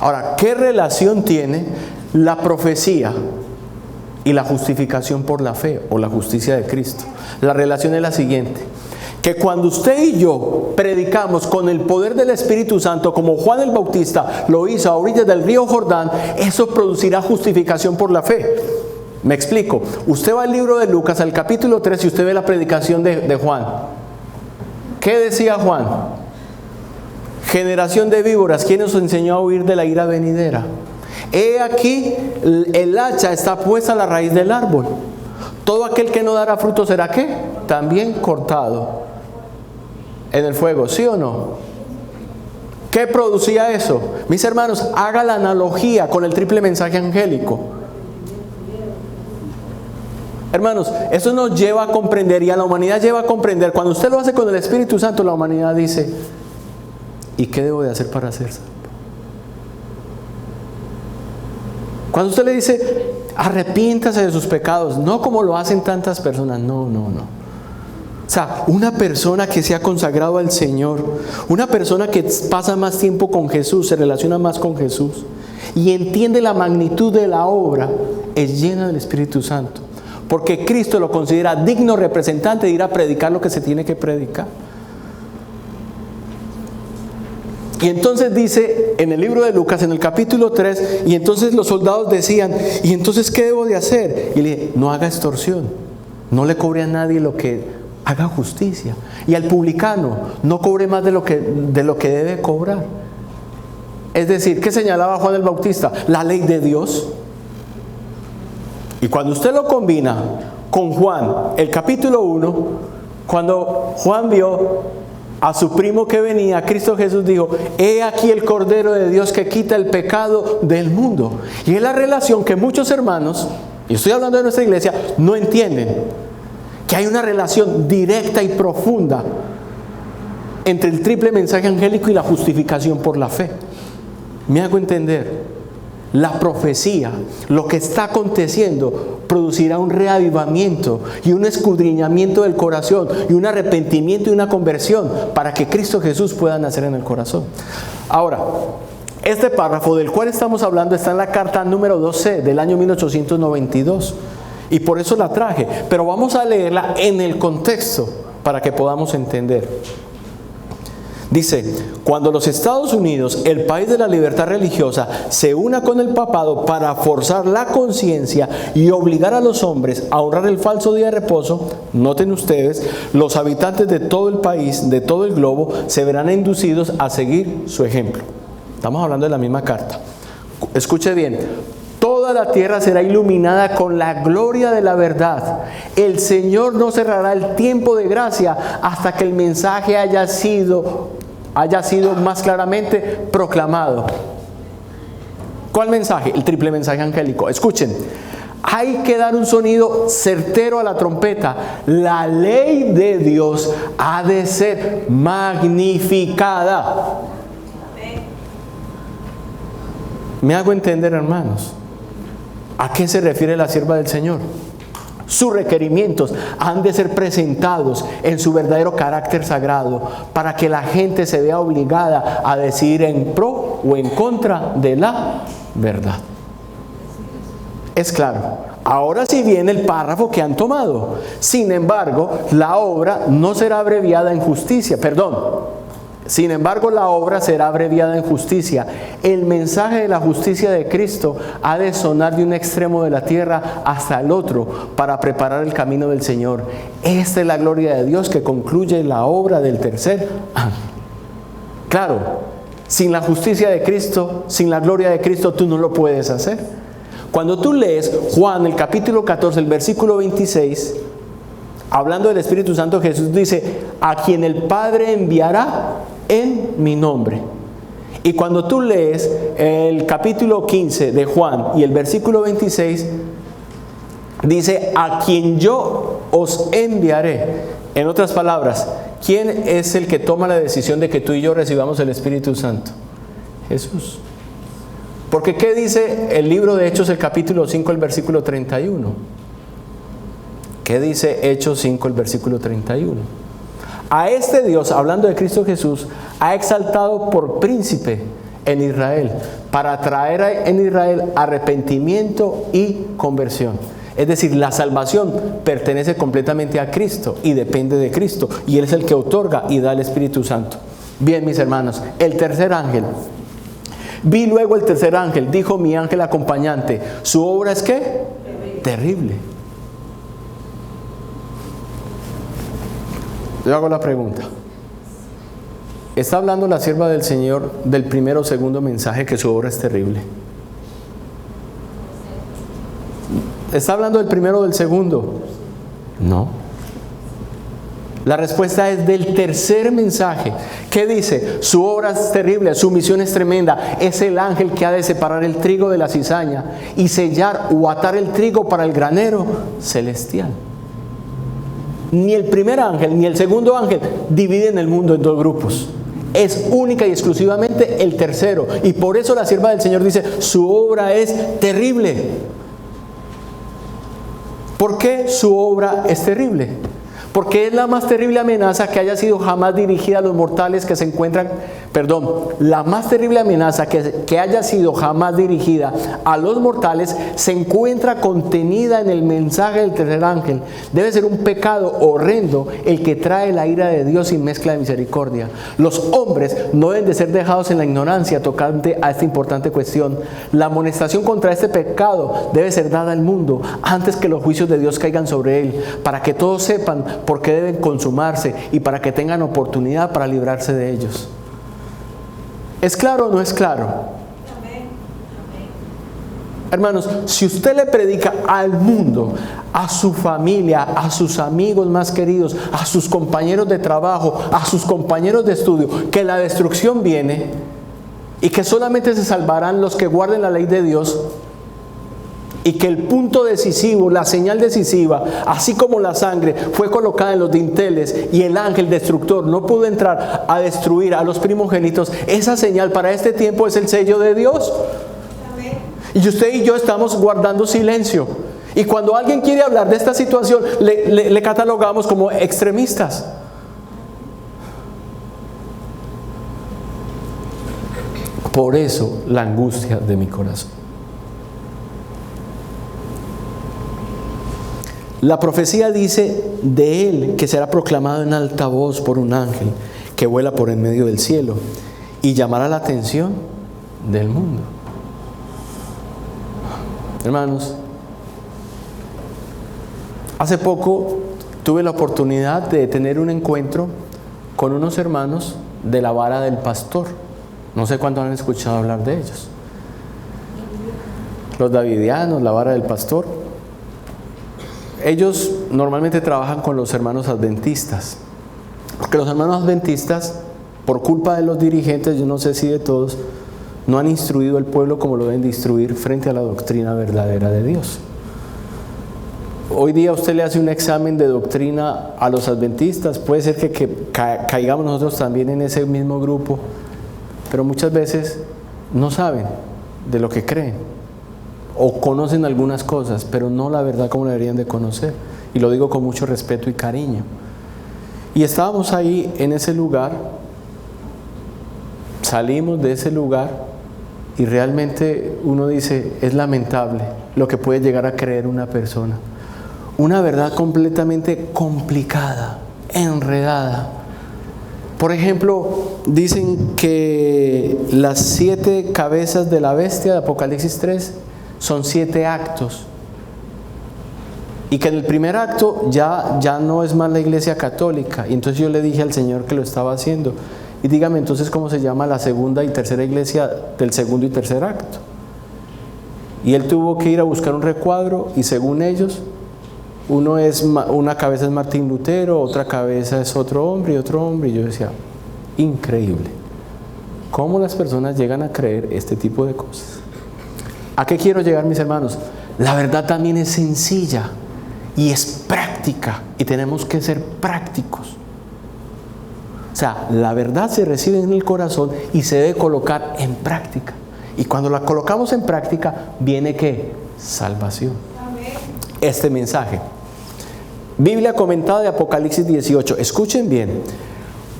Ahora, ¿qué relación tiene la profecía y la justificación por la fe o la justicia de Cristo? La relación es la siguiente: que cuando usted y yo predicamos con el poder del Espíritu Santo, como Juan el Bautista lo hizo a orillas del río Jordán, eso producirá justificación por la fe. Me explico. Usted va al libro de Lucas, al capítulo 3, y usted ve la predicación de Juan. ¿Qué decía Juan? Generación de víboras, ¿quién nos enseñó a huir de la ira venidera? He aquí, el hacha está puesta a la raíz del árbol. Todo aquel que no dará fruto será ¿qué? También cortado en el fuego, ¿sí o no? ¿Qué producía eso? Mis hermanos, haga la analogía con el triple mensaje angélico. Hermanos, eso nos lleva a comprender, y a la humanidad lleva a comprender. Cuando usted lo hace con el Espíritu Santo, la humanidad dice: ¿y qué debo de hacer para ser salvo? Cuando usted le dice: arrepiéntase de sus pecados, no como lo hacen tantas personas, no. O sea, una persona que se ha consagrado al Señor, una persona que pasa más tiempo con Jesús, se relaciona más con Jesús y entiende la magnitud de la obra, es llena del Espíritu Santo, porque Cristo lo considera digno representante de ir a predicar lo que se tiene que predicar. Y entonces dice en el libro de Lucas, en el capítulo 3, y entonces los soldados decían, ¿y entonces qué debo de hacer? Y le dije, no haga extorsión, no le cobre a nadie lo que haga justicia. Y al publicano, no cobre más de lo que debe cobrar. Es decir, ¿qué señalaba Juan el Bautista? La ley de Dios. Y cuando usted lo combina con Juan, el capítulo 1, cuando Juan vio a su primo que venía, Cristo Jesús dijo, he aquí el Cordero de Dios que quita el pecado del mundo. Y es la relación que muchos hermanos, y estoy hablando de nuestra iglesia, no entienden. Que hay una relación directa y profunda entre el triple mensaje angélico y la justificación por la fe. Me hago entender. La profecía, lo que está aconteciendo, producirá un reavivamiento y un escudriñamiento del corazón y un arrepentimiento y una conversión para que Cristo Jesús pueda nacer en el corazón. Ahora, este párrafo del cual estamos hablando está en la carta número 12 del año 1892 y por eso la traje, pero vamos a leerla en el contexto para que podamos entender. Dice, cuando los Estados Unidos, el país de la libertad religiosa, se una con el papado para forzar la conciencia y obligar a los hombres a honrar el falso día de reposo, noten ustedes, los habitantes de todo el país, de todo el globo, se verán inducidos a seguir su ejemplo. Estamos hablando de la misma carta. Escuche bien. Toda la tierra será iluminada con la gloria de la verdad. El Señor no cerrará el tiempo de gracia hasta que el mensaje haya sido más claramente proclamado. ¿Cuál mensaje? El triple mensaje angélico. Escuchen, hay que dar un sonido certero a la trompeta. La ley de Dios ha de ser magnificada. ¿Me hago entender, hermanos? ¿A qué se refiere la sierva del Señor? Sus requerimientos han de ser presentados en su verdadero carácter sagrado para que la gente se vea obligada a decidir en pro o en contra de la verdad. Es claro. Ahora sí viene el párrafo que han tomado. Sin embargo, la obra no será abreviada en justicia. Sin embargo, la obra será abreviada en justicia. El mensaje de la justicia de Cristo ha de sonar de un extremo de la tierra hasta el otro para preparar el camino del Señor. Esta es la gloria de Dios que concluye la obra del tercer ángel. Claro, sin la justicia de Cristo, sin la gloria de Cristo, tú no lo puedes hacer. Cuando tú lees Juan, el capítulo 14, el versículo 26, hablando del Espíritu Santo, Jesús dice, a quien el Padre enviará en mi nombre. Y cuando tú lees el capítulo 15 de Juan y el versículo 26, dice, a quien yo os enviaré. En otras palabras, ¿quién es el que toma la decisión de que tú y yo recibamos el Espíritu Santo? Jesús. Porque ¿qué dice el libro de Hechos, el capítulo 5, el versículo 31? ¿Qué dice Hechos 5, el versículo 31? A este Dios, hablando de Cristo Jesús, ha exaltado por príncipe en Israel, para traer en Israel arrepentimiento y conversión. Es decir, la salvación pertenece completamente a Cristo y depende de Cristo, y Él es el que otorga y da el Espíritu Santo. Bien, mis hermanos, el tercer ángel. Vi luego el tercer ángel, dijo mi ángel acompañante, ¿su obra es qué? Terrible. Yo hago la pregunta. ¿Está hablando la sierva del Señor del primero o segundo mensaje que su obra es terrible? ¿Está hablando del primero o del segundo? No. La respuesta es del tercer mensaje. ¿Qué dice? Su obra es terrible, su misión es tremenda. Es el ángel que ha de separar el trigo de la cizaña y sellar o atar el trigo para el granero celestial. Ni el primer ángel ni el segundo ángel dividen el mundo en dos grupos. Es única y exclusivamente el tercero. Y por eso la sierva del Señor dice, su obra es terrible. ¿Por qué su obra es terrible? porque es la más terrible amenaza que haya sido jamás dirigida a los mortales que se encuentran, la más terrible amenaza que haya sido jamás dirigida a los mortales se encuentra contenida en el mensaje del tercer ángel. Debe ser un pecado horrendo el que trae la ira de Dios sin mezcla de misericordia. Los hombres no deben de ser dejados en la ignorancia tocante a esta importante cuestión. La amonestación contra este pecado debe ser dada al mundo antes que los juicios de Dios caigan sobre él, para que todos sepan por qué deben consumarse y para que tengan oportunidad para librarse de ellos. ¿Es claro o no es claro? Amén. Hermanos, si usted le predica al mundo, a su familia, a sus amigos más queridos, a sus compañeros de trabajo, a sus compañeros de estudio, que la destrucción viene y que solamente se salvarán los que guarden la ley de Dios, y que el punto decisivo, la señal decisiva, así como la sangre fue colocada en los dinteles y el ángel destructor no pudo entrar a destruir a los primogénitos, esa señal para este tiempo es el sello de Dios. Amén. Y usted y yo estamos guardando silencio. Y cuando alguien quiere hablar de esta situación, le catalogamos como extremistas. Por eso la angustia de mi corazón. La profecía dice de él que será proclamado en alta voz por un ángel que vuela por en medio del cielo y llamará la atención del mundo. Hermanos, hace poco tuve la oportunidad de tener un encuentro con unos hermanos de la vara del pastor. No sé cuántos han escuchado hablar de ellos. Los davidianos, la vara del pastor. Ellos normalmente trabajan con los hermanos adventistas, porque los hermanos adventistas, por culpa de los dirigentes, yo no sé si de todos, no han instruido al pueblo como lo deben de instruir frente a la doctrina verdadera de Dios. Hoy día usted le hace un examen de doctrina a los adventistas, puede ser que caigamos nosotros también en ese mismo grupo, pero muchas veces no saben de lo que creen. O conocen algunas cosas, pero no la verdad como la deberían de conocer. Y lo digo con mucho respeto y cariño. Y estábamos ahí en ese lugar, salimos de ese lugar y realmente uno dice, es lamentable lo que puede llegar a creer una persona. Una verdad completamente complicada, enredada. Por ejemplo, dicen que las 7 cabezas de la bestia de Apocalipsis 3 son 7 actos, y que en el primer acto ya no es más la iglesia católica. Y entonces yo le dije al Señor que lo estaba haciendo, y dígame entonces cómo se llama la segunda y tercera iglesia del segundo y tercer acto. Y él tuvo que ir a buscar un recuadro, y según ellos, una cabeza es Martín Lutero, otra cabeza es otro hombre y otro hombre. Y yo decía, increíble cómo las personas llegan a creer este tipo de cosas. ¿A qué quiero llegar, mis hermanos? La verdad también es sencilla y es práctica, y tenemos que ser prácticos. O sea, la verdad se recibe en el corazón y se debe colocar en práctica. Y cuando la colocamos en práctica, viene ¿qué? Salvación. Amén. Este mensaje. Biblia comentada de Apocalipsis 18. Escuchen bien.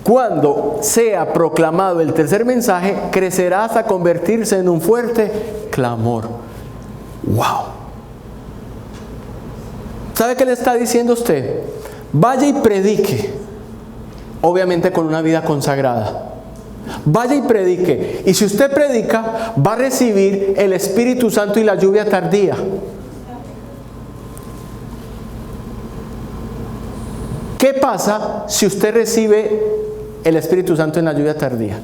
Cuando sea proclamado el tercer mensaje, crecerá hasta convertirse en un fuerte clamor. ¡Wow! ¿Sabe qué le está diciendo usted? Vaya y predique, obviamente con una vida consagrada. Vaya y predique. Y si usted predica, va a recibir el Espíritu Santo y la lluvia tardía. ¿Qué pasa si usted recibe el Espíritu Santo en la lluvia tardía?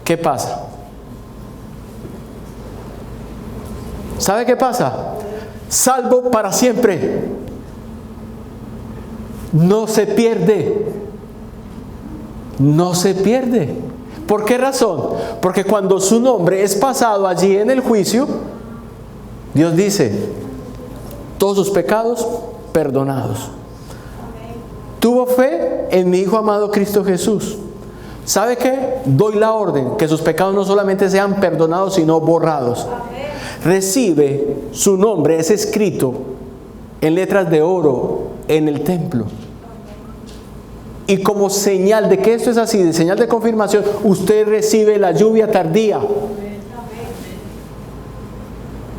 ¿Qué pasa? ¿Sabe qué pasa? Salvo para siempre. No se pierde. No se pierde. ¿Por qué razón? Porque cuando su nombre es pasado allí en el juicio, Dios dice, todos sus pecados perdonados. Tuvo fe en mi Hijo amado Cristo Jesús. ¿Sabe qué? Doy la orden que sus pecados no solamente sean perdonados, sino borrados. Recibe su nombre, es escrito en letras de oro en el templo. Y como señal de que esto es así, de señal de confirmación, usted recibe la lluvia tardía.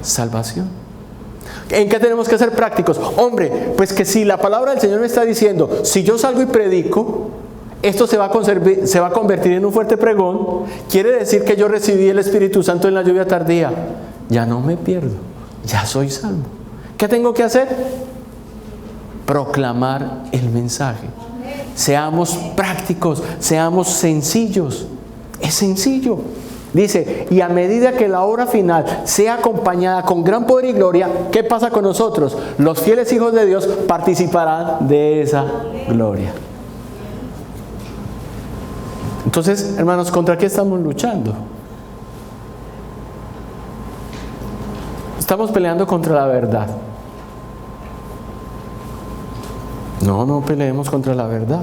Salvación. ¿En qué tenemos que ser prácticos? Hombre, pues que si la palabra del Señor me está diciendo, si yo salgo y predico, esto se va a convertir en un fuerte pregón, quiere decir que yo recibí el Espíritu Santo en la lluvia tardía. Ya no me pierdo, ya soy salvo. ¿Qué tengo que hacer? Proclamar el mensaje. Seamos prácticos, seamos sencillos. Es sencillo. Dice, y a medida que la hora final sea acompañada con gran poder y gloria, ¿qué pasa con nosotros? Los fieles hijos de Dios participarán de esa gloria. Entonces, hermanos, ¿contra qué estamos luchando? Estamos peleando contra la verdad. No peleemos contra la verdad.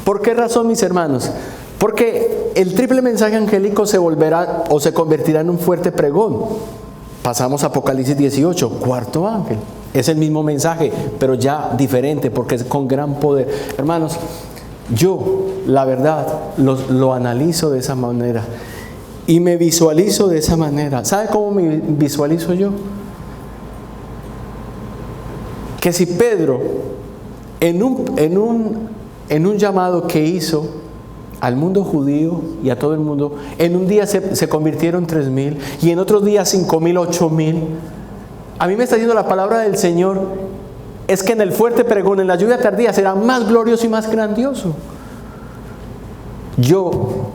¿Por qué razón, mis hermanos? Porque el triple mensaje angélico se volverá o se convertirá en un fuerte pregón. Pasamos a Apocalipsis 18, cuarto ángel. Es el mismo mensaje, pero ya diferente, porque es con gran poder. Hermanos, yo, la verdad, lo analizo de esa manera y me visualizo de esa manera. ¿Sabe cómo me visualizo yo? Que si Pedro, en un llamado que hizo al mundo judío y a todo el mundo, en un día se convirtieron 3,000 y en otros días 5,000, 8,000. A mí me está diciendo la palabra del Señor, es que en el fuerte pregón, en la lluvia tardía, será más glorioso y más grandioso. Yo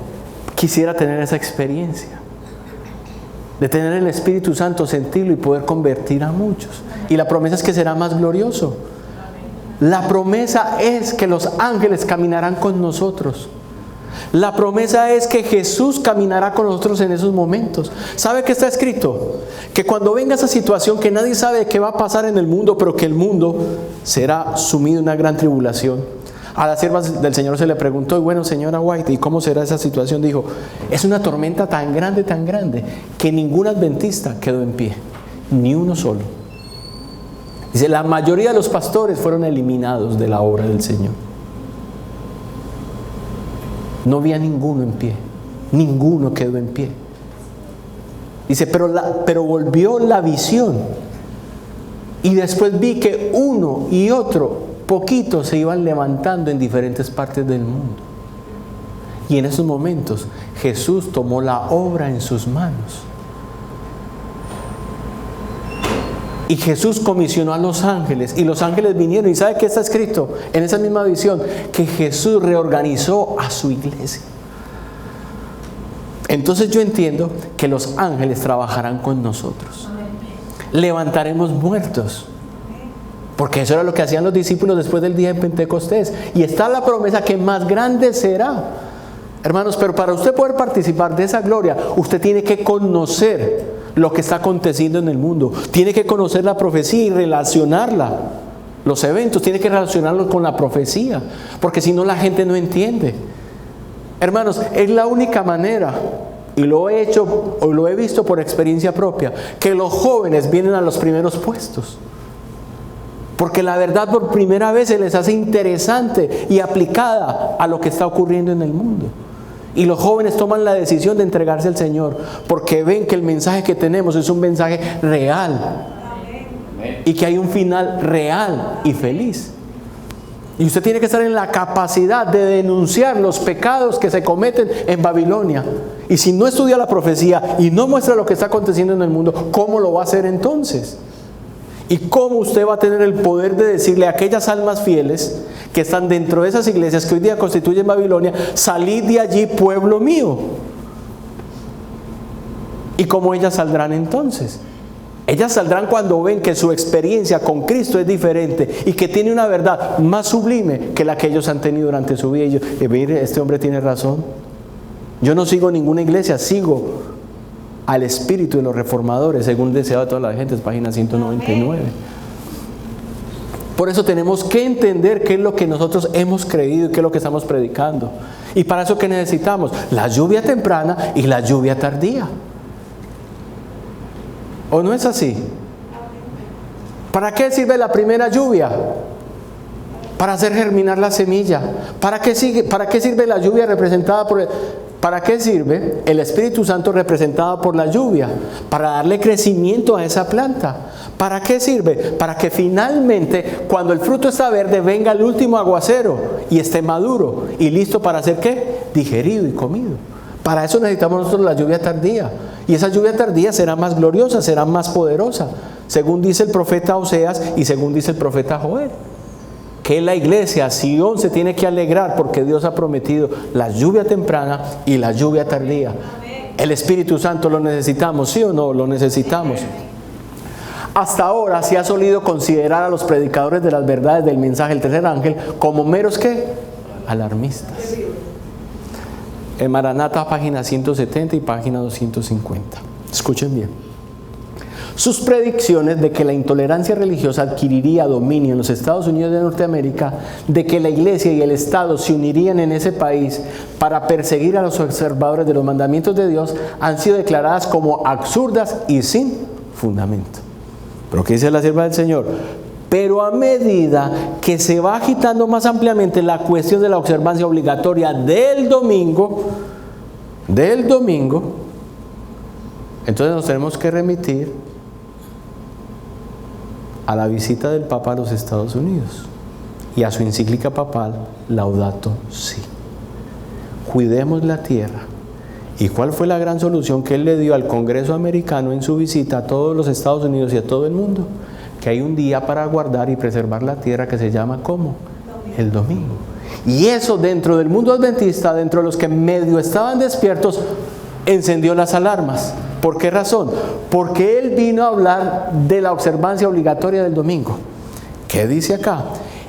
quisiera tener esa experiencia, de tener el Espíritu Santo, sentirlo y poder convertir a muchos. Y la promesa es que será más glorioso. La promesa es que los ángeles caminarán con nosotros. La promesa es que Jesús caminará con nosotros en esos momentos. ¿Sabe qué está escrito? Que cuando venga esa situación que nadie sabe qué va a pasar en el mundo, pero que el mundo será sumido en una gran tribulación. A las siervas del Señor se le preguntó, y bueno, señora White, ¿y cómo será esa situación? Dijo, es una tormenta tan grande, que ningún adventista quedó en pie, ni uno solo. Dice, la mayoría de los pastores fueron eliminados de la obra del Señor. No había ninguno en pie, ninguno quedó en pie. Dice, pero volvió la visión y después vi que uno y otro poquito se iban levantando en diferentes partes del mundo. Y en esos momentos Jesús tomó la obra en sus manos. Y Jesús comisionó a los ángeles y los ángeles vinieron. ¿Y sabe qué está escrito en esa misma visión? Que Jesús reorganizó a su iglesia. Entonces yo entiendo que los ángeles trabajarán con nosotros. Levantaremos muertos. Porque eso era lo que hacían los discípulos después del día de Pentecostés. Y está la promesa que más grande será. Hermanos, pero para usted poder participar de esa gloria, usted tiene que conocer lo que está aconteciendo en el mundo. Tiene que conocer la profecía y relacionarla. Los eventos, tiene que relacionarlos con la profecía. Porque si no, la gente no entiende. Hermanos, es la única manera, y lo he hecho o lo he visto por experiencia propia, que los jóvenes vienen a los primeros puestos. Porque la verdad por primera vez se les hace interesante y aplicada a lo que está ocurriendo en el mundo. Y los jóvenes toman la decisión de entregarse al Señor porque ven que el mensaje que tenemos es un mensaje real. Y que hay un final real y feliz. Y usted tiene que estar en la capacidad de denunciar los pecados que se cometen en Babilonia. Y si no estudia la profecía y no muestra lo que está aconteciendo en el mundo, ¿cómo lo va a hacer entonces? ¿Y cómo usted va a tener el poder de decirle a aquellas almas fieles que están dentro de esas iglesias que hoy día constituyen Babilonia, salid de allí, pueblo mío? ¿Y cómo ellas saldrán entonces? Ellas saldrán cuando ven que su experiencia con Cristo es diferente y que tiene una verdad más sublime que la que ellos han tenido durante su vida. Y yo, mire, este hombre tiene razón. Yo no sigo ninguna iglesia, sigo al espíritu de los reformadores, según el deseo de toda la gente, es página 199. Por eso tenemos que entender qué es lo que nosotros hemos creído y qué es lo que estamos predicando. Y para eso, ¿qué necesitamos? La lluvia temprana y la lluvia tardía. ¿O no es así? ¿Para qué sirve la primera lluvia? para hacer germinar la semilla. ¿Para qué sirve la lluvia representada por ¿Para qué sirve el Espíritu Santo representado por la lluvia? Para darle crecimiento a esa planta. ¿Para qué sirve? Para que finalmente, cuando el fruto está verde, venga el último aguacero y esté maduro y listo para ser ¿qué? Digerido y comido. Para eso necesitamos nosotros la lluvia tardía. Y esa lluvia tardía será más gloriosa, será más poderosa, según dice el profeta Oseas y según dice el profeta Joel. Que la iglesia, Sion, se tiene que alegrar porque Dios ha prometido la lluvia temprana y la lluvia tardía. El Espíritu Santo lo necesitamos, ¿sí o no? Lo necesitamos. Hasta ahora se ha solido considerar a los predicadores de las verdades del mensaje del tercer ángel como meros ¿qué? Alarmistas. En Maranata, página 170 y página 250. Escuchen bien. Sus predicciones de que la intolerancia religiosa adquiriría dominio en los Estados Unidos de Norteamérica, de que la iglesia y el Estado se unirían en ese país para perseguir a los observadores de los mandamientos de Dios, han sido declaradas como absurdas y sin fundamento. Pero ¿qué dice la sierva del Señor? Pero a medida que se va agitando más ampliamente la cuestión de la observancia obligatoria del domingo, entonces nos tenemos que remitir a la visita del Papa a los Estados Unidos y a su encíclica papal Laudato Si. Cuidemos la tierra. ¿Y cuál fue la gran solución que él le dio al Congreso americano en su visita a todos los Estados Unidos y a todo el mundo? Que hay un día para guardar y preservar la tierra que se llama ¿cómo? El domingo. Y eso dentro del mundo adventista, dentro de los que medio estaban despiertos, encendió las alarmas. ¿Por qué razón? Porque él vino a hablar de la observancia obligatoria del domingo. ¿Qué dice acá?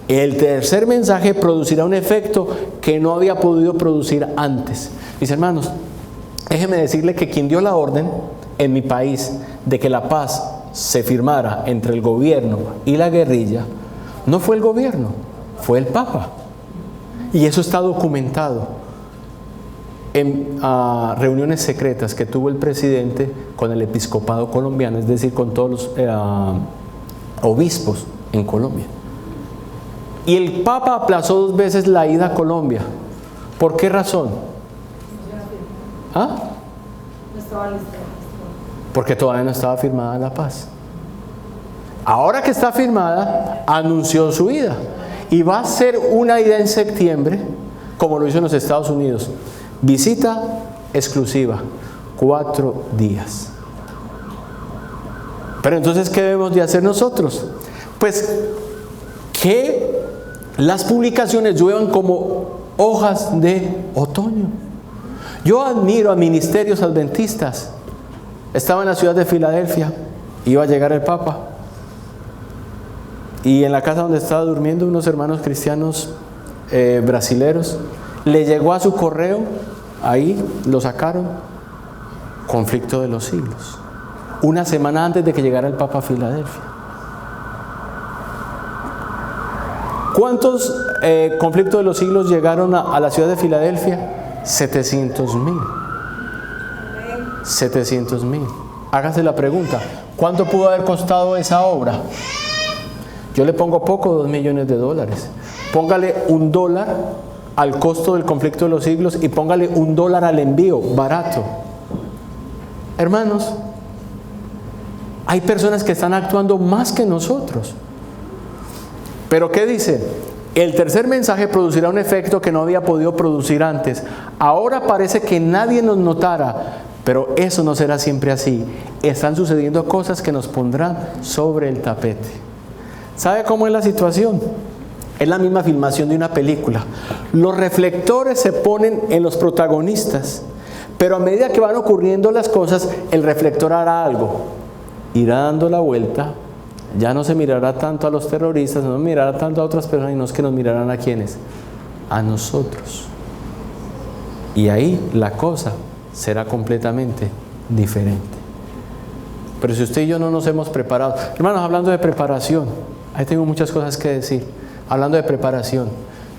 El tercer mensaje producirá un efecto que no había podido producir antes. Mis hermanos, déjeme decirle que quien dio la orden en mi país de que la paz se firmara entre el gobierno y la guerrilla, no fue el gobierno, fue el Papa. Y eso está documentado en reuniones secretas que tuvo el presidente con el episcopado colombiano, es decir, con todos los obispos en Colombia. Y el Papa aplazó 2 veces la ida a Colombia. ¿Por qué razón? ¿Ah? Porque todavía no estaba firmada la paz. Ahora que está firmada, anunció su ida. Y va a ser una ida en septiembre, como lo hizo en los Estados Unidos. Visita exclusiva, 4 días. Pero entonces, ¿qué debemos de hacer nosotros? Pues que las publicaciones lluevan como hojas de otoño. Yo admiro a ministerios adventistas. Estaba en la ciudad de Filadelfia, iba a llegar el Papa. Y en la casa donde estaba durmiendo, unos hermanos cristianos brasileros, le llegó a su correo, ahí lo sacaron, conflicto de los siglos. Una semana antes de que llegara el Papa a Filadelfia. ¿Cuántos conflictos de los siglos llegaron a la ciudad de Filadelfia? 700,000. 700,000. Hágase la pregunta, ¿cuánto pudo haber costado esa obra? Yo le pongo poco, $2 millones. Póngale $1 al costo del conflicto de los siglos y póngale $1 al envío, barato. Hermanos, hay personas que están actuando más que nosotros. Pero ¿qué dice? El tercer mensaje producirá un efecto que no había podido producir antes. Ahora parece que nadie nos notara, pero eso no será siempre así. Están sucediendo cosas que nos pondrán sobre el tapete. ¿Sabe cómo es la situación? Es la misma filmación de una película. Los reflectores se ponen en los protagonistas, pero a medida que van ocurriendo las cosas, el reflector hará algo. Irá dando la vuelta. Ya no se mirará tanto a los terroristas, no mirará tanto a otras personas, y no es que nos mirarán a quiénes, a nosotros. Y ahí la cosa será completamente diferente. Pero si usted y yo no nos hemos preparado, hermanos, hablando de preparación, ahí tengo muchas cosas que decir. Hablando de preparación,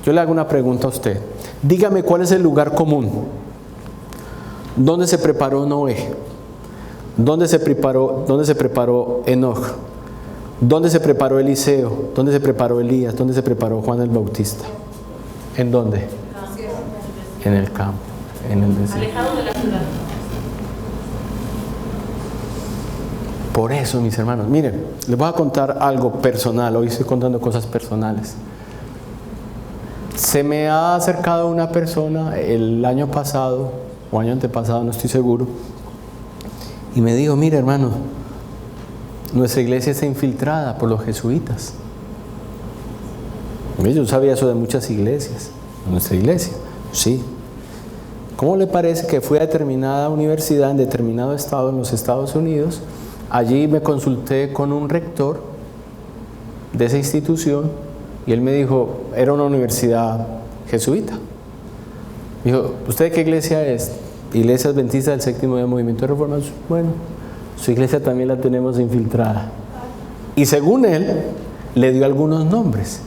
yo le hago una pregunta a usted. Dígame cuál es el lugar común. ¿Dónde se preparó Noé? ¿Dónde se preparó Enoch? ¿Dónde se preparó Eliseo? ¿Dónde se preparó Elías? ¿Dónde se preparó Juan el Bautista? ¿En dónde? En el campo, en el desierto. Alejado de la ciudad. Por eso, mis hermanos, miren, les voy a contar algo personal. Hoy estoy contando cosas personales. Se me ha acercado una persona el año pasado, o año antepasado, no estoy seguro, y me dijo, mire hermano, nuestra iglesia está infiltrada por los jesuitas. Yo sabía eso de muchas iglesias. Nuestra iglesia, sí. ¿Cómo le parece que fui a determinada universidad en determinado estado en los Estados Unidos? Allí me consulté con un rector de esa institución y él me dijo, era una universidad jesuita. Me dijo, ¿usted qué iglesia es? Iglesia Adventista del Séptimo Día Movimiento de Reforma. Bueno, su iglesia también la tenemos infiltrada. Y según él, le dio algunos nombres.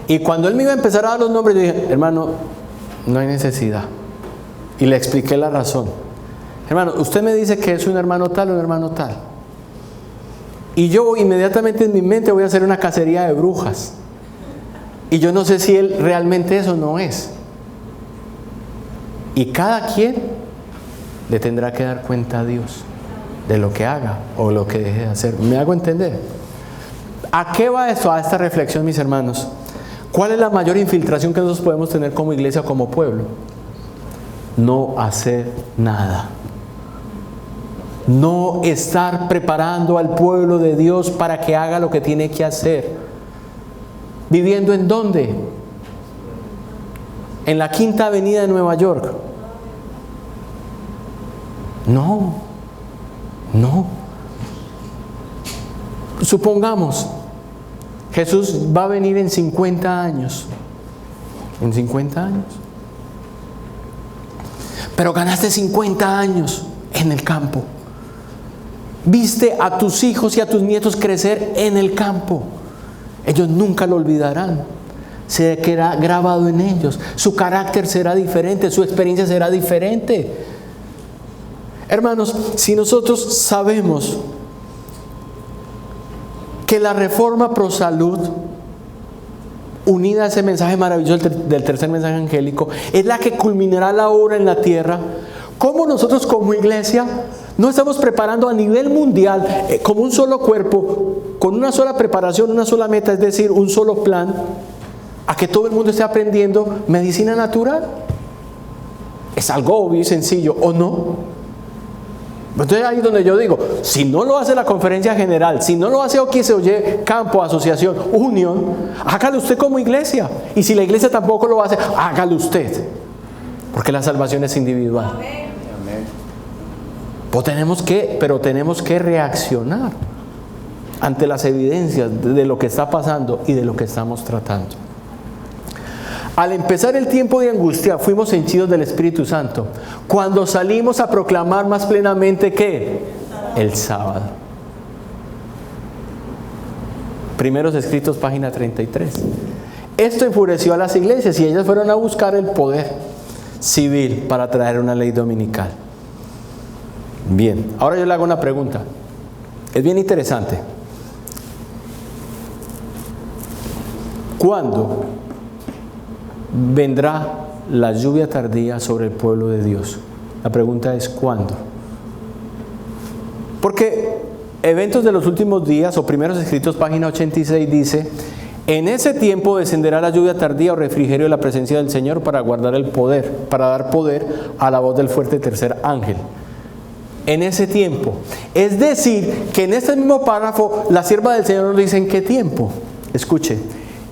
Y cuando él me iba a empezar a dar los nombres, yo dije, hermano, no hay necesidad. Y le expliqué la razón. Hermano, usted me dice que es un hermano tal o un hermano tal. Y yo inmediatamente en mi mente voy a hacer una cacería de brujas. Y yo no sé si él realmente eso no es. Y cada quien le tendrá que dar cuenta a Dios de lo que haga o lo que deje de hacer. ¿Me hago entender? ¿A qué va esto? A esta reflexión, mis hermanos. ¿Cuál es la mayor infiltración que nosotros podemos tener como iglesia o como pueblo? No hacer nada. No estar preparando al pueblo de Dios para que haga lo que tiene que hacer. ¿Viviendo en dónde? En la Quinta Avenida de Nueva York. No. Supongamos, Jesús va a venir en 50 años. En 50 años. Pero ganaste 50 años en el campo. Viste a tus hijos y a tus nietos crecer en el campo. Ellos nunca lo olvidarán. Se quedará grabado en ellos. Su carácter será diferente, su experiencia será diferente. Hermanos, si nosotros sabemos que la reforma pro salud, unida a ese mensaje maravilloso del tercer mensaje angélico, es la que culminará la obra en la tierra, ¿cómo nosotros como iglesia no estamos preparando a nivel mundial como un solo cuerpo, con una sola preparación, una sola meta, es decir, un solo plan, a que todo el mundo esté aprendiendo medicina natural? Es algo obvio y sencillo, ¿o no? Entonces ahí es donde yo digo, si no lo hace la conferencia general, si no lo hace OXOY, campo, asociación, unión, hágalo usted como iglesia. Y si la iglesia tampoco lo hace, hágalo usted. Porque la salvación es individual. Amén. Pero tenemos que reaccionar ante las evidencias de lo que está pasando y de lo que estamos tratando. Al empezar el tiempo de angustia, fuimos henchidos del Espíritu Santo. Cuando salimos a proclamar más plenamente, ¿qué? El sábado. Primeros Escritos, página 33. Esto enfureció a las iglesias y ellas fueron a buscar el poder civil para traer una ley dominical. Bien, ahora yo le hago una pregunta. Es bien interesante. ¿Cuándo vendrá la lluvia tardía sobre el pueblo de Dios? La pregunta es ¿cuándo? Porque Eventos de los Últimos Días o Primeros Escritos, página 86 dice: en ese tiempo descenderá la lluvia tardía o refrigerio de la presencia del Señor para guardar el poder, para dar poder a la voz del fuerte tercer ángel. En ese tiempo. Es decir, que en este mismo párrafo la sierva del Señor nos dice en qué tiempo. Escuche,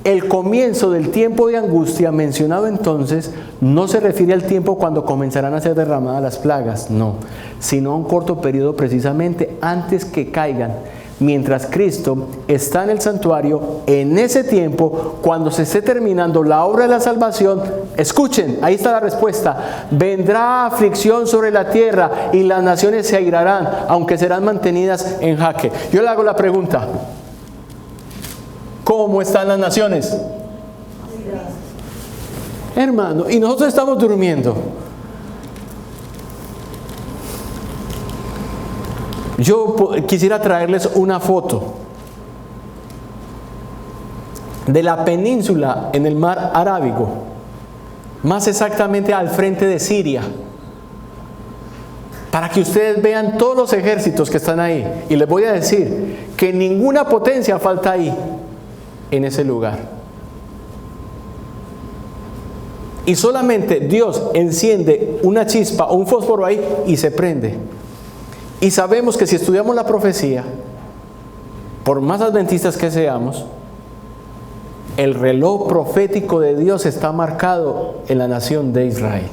el comienzo del tiempo de angustia mencionado entonces no se refiere al tiempo cuando comenzarán a ser derramadas las plagas, no, sino a un corto periodo precisamente antes que caigan. Mientras Cristo está en el santuario, en ese tiempo, cuando se esté terminando la obra de la salvación, escuchen, ahí está la respuesta: vendrá aflicción sobre la tierra y las naciones se airarán, aunque serán mantenidas en jaque. Yo le hago la pregunta: ¿cómo están las naciones? Hermano, y nosotros estamos durmiendo. Yo quisiera traerles una foto de la península en el mar Arábigo, más exactamente al frente de Siria, para que ustedes vean todos los ejércitos que están ahí. Y les voy a decir que ninguna potencia falta ahí, en ese lugar. Y solamente Dios enciende una chispa o un fósforo ahí y se prende. Y sabemos que si estudiamos la profecía, por más adventistas que seamos, el reloj profético de Dios está marcado en la nación de Israel.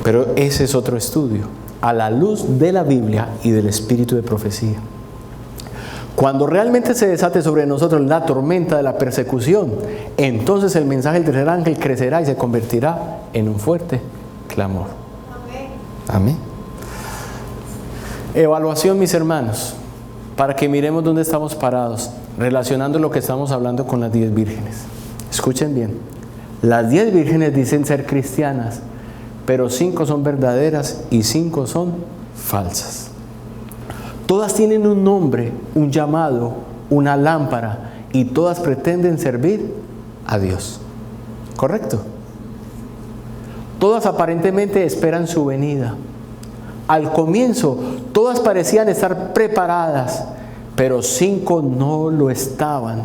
Pero ese es otro estudio, a la luz de la Biblia y del espíritu de profecía. Cuando realmente se desate sobre nosotros la tormenta de la persecución, entonces el mensaje del tercer ángel crecerá y se convertirá en un fuerte clamor. Amén. Evaluación, mis hermanos, para que miremos dónde estamos parados, relacionando lo que estamos hablando con las 10 vírgenes. Escuchen bien, las 10 vírgenes dicen ser cristianas, pero 5 son verdaderas y 5 son falsas. Todas tienen un nombre, un llamado, una lámpara, y todas pretenden servir a Dios. ¿Correcto? Todas aparentemente esperan su venida. Al comienzo, todas parecían estar preparadas, pero 5 no lo estaban.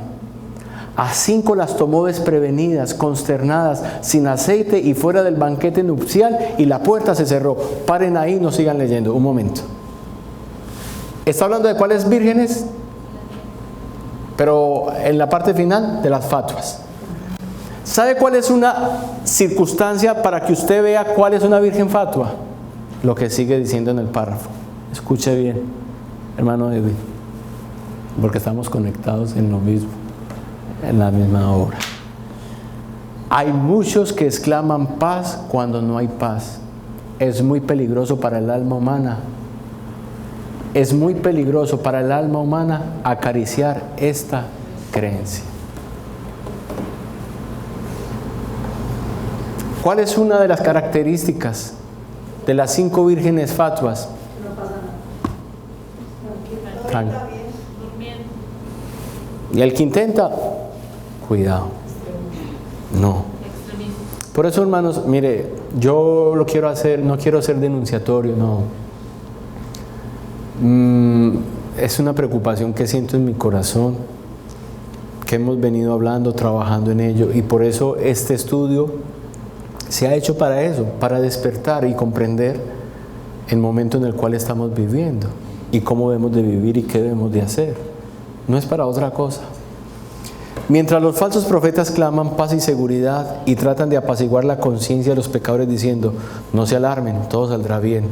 A 5 las tomó desprevenidas, consternadas, sin aceite y fuera del banquete nupcial, y la puerta se cerró. Paren ahí, no sigan leyendo, un momento. Está hablando de cuáles vírgenes, pero en la parte final de las fatuas. ¿Sabe cuál es una circunstancia para que usted vea cuál es una virgen fatua? Lo que sigue diciendo en el párrafo. Escuche bien, hermano Edwin, porque estamos conectados en lo mismo, en la misma obra. Hay muchos que exclaman paz cuando no hay paz. Es muy peligroso para el alma humana. Es muy peligroso para el alma humana acariciar esta creencia. ¿Cuál es una de las características de las 5 vírgenes fatuas? No pasa nada. Y el que intenta, cuidado. No. Por eso, hermanos, mire, yo lo quiero hacer, no quiero ser denunciatorio, no. Es una preocupación que siento en mi corazón, que hemos venido hablando, trabajando en ello, y por eso este estudio se ha hecho para eso, para despertar y comprender el momento en el cual estamos viviendo y cómo debemos de vivir y qué debemos de hacer. No es para otra cosa. Mientras los falsos profetas claman paz y seguridad y tratan de apaciguar la conciencia de los pecadores diciendo, no se alarmen, todo saldrá bien.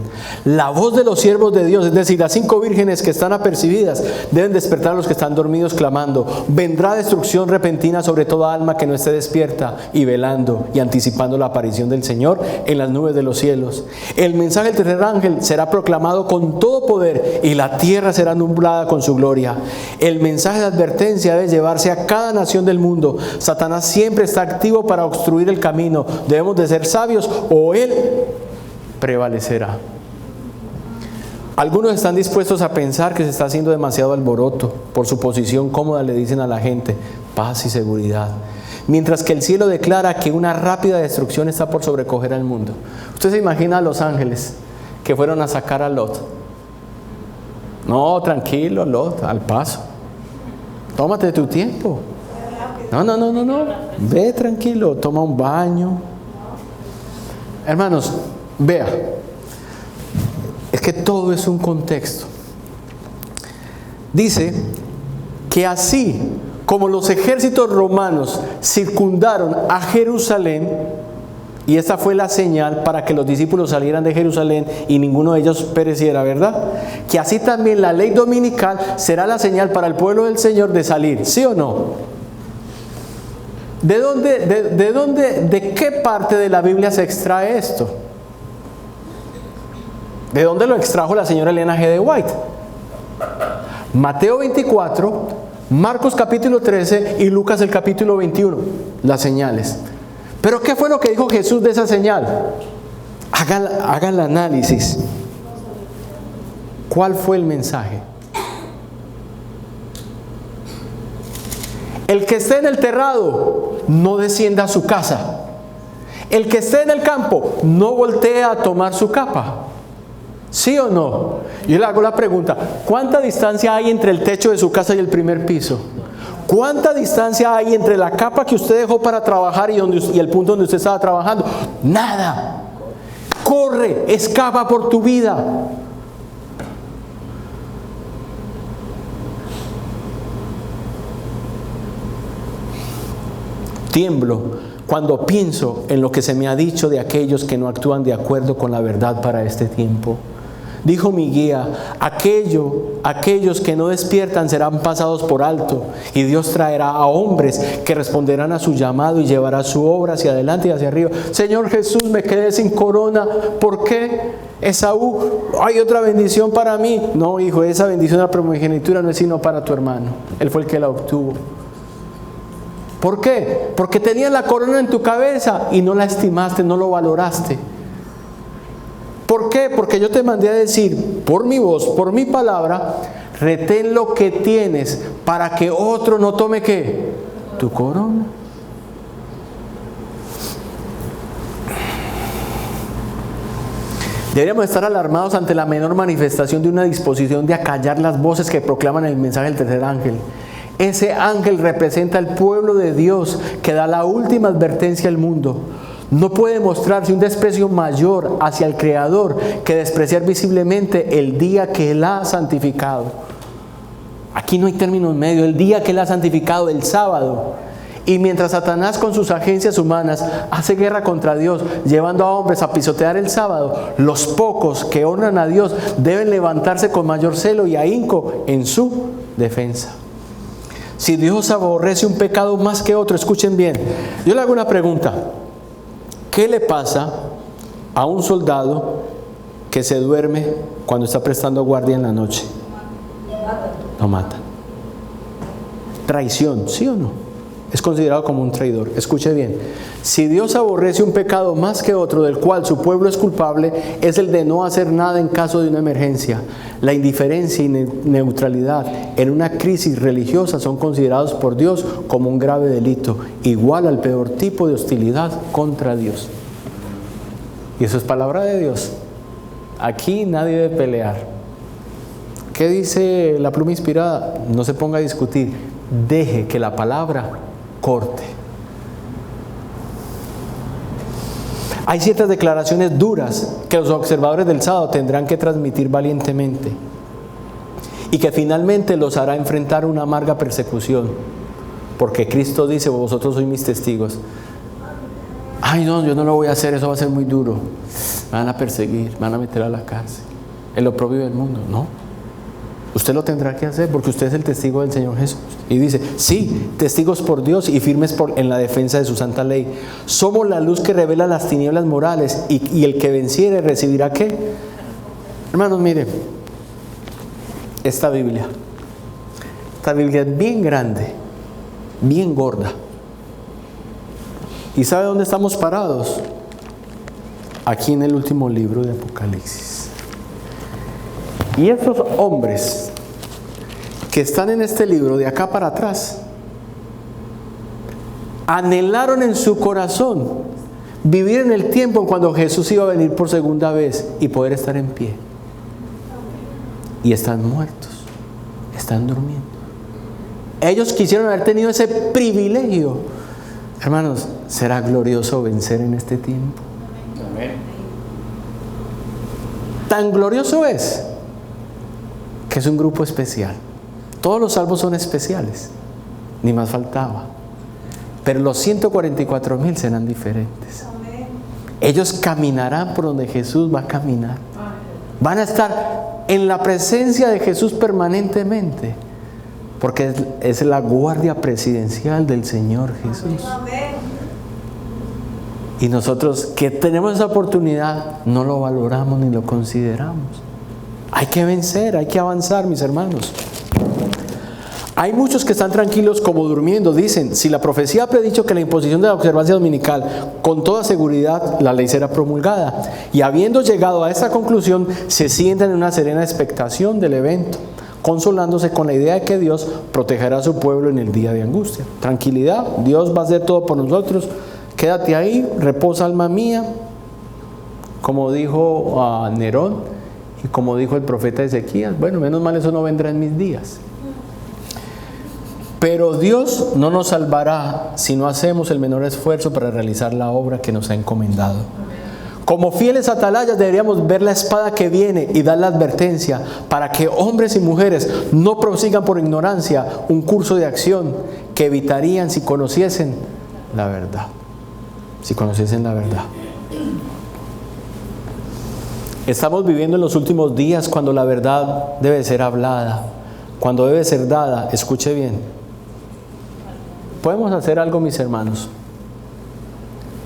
La voz de los siervos de Dios, es decir, las 5 vírgenes que están apercibidas, deben despertar a los que están dormidos clamando, vendrá destrucción repentina sobre toda alma que no esté despierta y velando y anticipando la aparición del Señor en las nubes de los cielos. El mensaje del tercer ángel será proclamado con todo poder y la tierra será nublada con su gloria. El mensaje de advertencia debe llevarse a cada nación del mundo. Satanás siempre está activo para obstruir el camino. Debemos de ser sabios o él prevalecerá. Algunos están dispuestos a pensar que se está haciendo demasiado alboroto. Por su posición cómoda le dicen a la gente paz y seguridad, mientras que el cielo declara que una rápida destrucción está por sobrecoger al mundo. Usted se imagina a los ángeles que fueron a sacar a Lot. No, tranquilo, Lot, al paso. Tómate tu tiempo. No. Ve tranquilo, toma un baño. Hermanos, vea. Es que todo es un contexto. Dice que así como los ejércitos romanos circundaron a Jerusalén, y esta fue la señal para que los discípulos salieran de Jerusalén y ninguno de ellos pereciera, ¿verdad? Que así también la ley dominical será la señal para el pueblo del Señor de salir, ¿sí o no? ¿De qué parte de la Biblia se extrae esto? ¿De dónde lo extrajo la señora Elena G. de White? Mateo 24, Marcos capítulo 13 y Lucas el capítulo 21, las señales. Pero ¿qué fue lo que dijo Jesús de esa señal? Hagan el análisis. ¿Cuál fue el mensaje? El que esté en el terrado, no descienda a su casa. El que esté en el campo, no voltee a tomar su capa. ¿Sí o no? Yo le hago la pregunta, ¿cuánta distancia hay entre el techo de su casa y el primer piso? ¿Cuánta distancia hay entre la capa que usted dejó para trabajar y el punto donde usted estaba trabajando? Nada. Corre, escapa por tu vida. Tiemblo cuando pienso en lo que se me ha dicho de aquellos que no actúan de acuerdo con la verdad para este tiempo. Dijo mi guía, aquellos que no despiertan serán pasados por alto, y Dios traerá a hombres que responderán a su llamado y llevará su obra hacia adelante y hacia arriba. Señor Jesús, me quedé sin corona. ¿Por qué? Esaú, hay otra bendición para mí. No, hijo, esa bendición de la primogenitura no es sino para tu hermano. Él fue el que la obtuvo. ¿Por qué? Porque tenías la corona en tu cabeza y no la estimaste, no lo valoraste. ¿Por qué? Porque yo te mandé a decir, por mi voz, por mi palabra, retén lo que tienes para que otro no tome ¿qué? Tu corona. Deberíamos estar alarmados ante la menor manifestación de una disposición de acallar las voces que proclaman el mensaje del tercer ángel. Ese ángel representa al pueblo de Dios que da la última advertencia al mundo. No puede mostrarse un desprecio mayor hacia el Creador que despreciar visiblemente el día que Él ha santificado. Aquí no hay términos medios. El día que Él ha santificado, el sábado. Y mientras Satanás con sus agencias humanas hace guerra contra Dios, llevando a hombres a pisotear el sábado, los pocos que honran a Dios deben levantarse con mayor celo y ahínco en su defensa. Si Dios aborrece un pecado más que otro, escuchen bien, yo le hago una pregunta. ¿Qué le pasa a un soldado que se duerme cuando está prestando guardia en la noche? Lo matan. Traición, ¿sí o no? Es considerado como un traidor. Escuche bien. Si Dios aborrece un pecado más que otro del cual su pueblo es culpable, es el de no hacer nada en caso de una emergencia. La indiferencia y neutralidad en una crisis religiosa son considerados por Dios como un grave delito, igual al peor tipo de hostilidad contra Dios. Y eso es palabra de Dios. Aquí nadie debe pelear. ¿Qué dice la pluma inspirada? No se ponga a discutir. Deje que la palabra corte. Hay ciertas declaraciones duras que los observadores del sábado tendrán que transmitir valientemente y que finalmente los hará enfrentar una amarga persecución, porque Cristo dice: vosotros sois mis testigos. Ay, no, yo no lo voy a hacer, eso va a ser muy duro. Me van a perseguir, me van a meter a la cárcel, en lo propio del mundo. No, usted lo tendrá que hacer porque usted es el testigo del Señor Jesús. Y dice, sí, testigos por Dios y firmes en la defensa de su santa ley. Somos la luz que revela las tinieblas morales, y el que venciere recibirá ¿qué? Hermanos, miren, esta Biblia es bien grande, bien gorda. ¿Y sabe dónde estamos parados? Aquí en el último libro de Apocalipsis. Y esos hombres que están en este libro de acá para atrás anhelaron en su corazón vivir en el tiempo en cuando Jesús iba a venir por segunda vez y poder estar en pie. Y están muertos, están durmiendo. Ellos quisieron haber tenido ese privilegio. Hermanos, será glorioso vencer en este tiempo. Amén. Tan glorioso es que es un grupo especial. Todos los salvos son especiales, ni más faltaba. Pero los 144,000 serán diferentes. Ellos caminarán por donde Jesús va a caminar. Van a estar en la presencia de Jesús permanentemente, porque es la guardia presidencial del Señor Jesús. Y nosotros que tenemos esa oportunidad no lo valoramos ni lo consideramos. Hay que vencer, hay que avanzar, mis hermanos. Hay muchos que están tranquilos como durmiendo. Dicen, si la profecía ha predicho que la imposición de la observancia dominical, con toda seguridad la ley será promulgada. Y habiendo llegado a esta conclusión, se sientan en una serena expectación del evento, consolándose con la idea de que Dios protegerá a su pueblo en el día de angustia. Tranquilidad, Dios va a hacer todo por nosotros. Quédate ahí, reposa alma mía, como dijo Nerón y como dijo el profeta Ezequías. Bueno, menos mal eso no vendrá en mis días. Pero Dios no nos salvará si no hacemos el menor esfuerzo para realizar la obra que nos ha encomendado. Como fieles atalayas deberíamos ver la espada que viene y dar la advertencia para que hombres y mujeres no prosigan por ignorancia un curso de acción que evitarían si conociesen la verdad. Si conociesen la verdad. Estamos viviendo en los últimos días cuando la verdad debe ser hablada, cuando debe ser dada. Escuche bien. Podemos hacer algo, mis hermanos.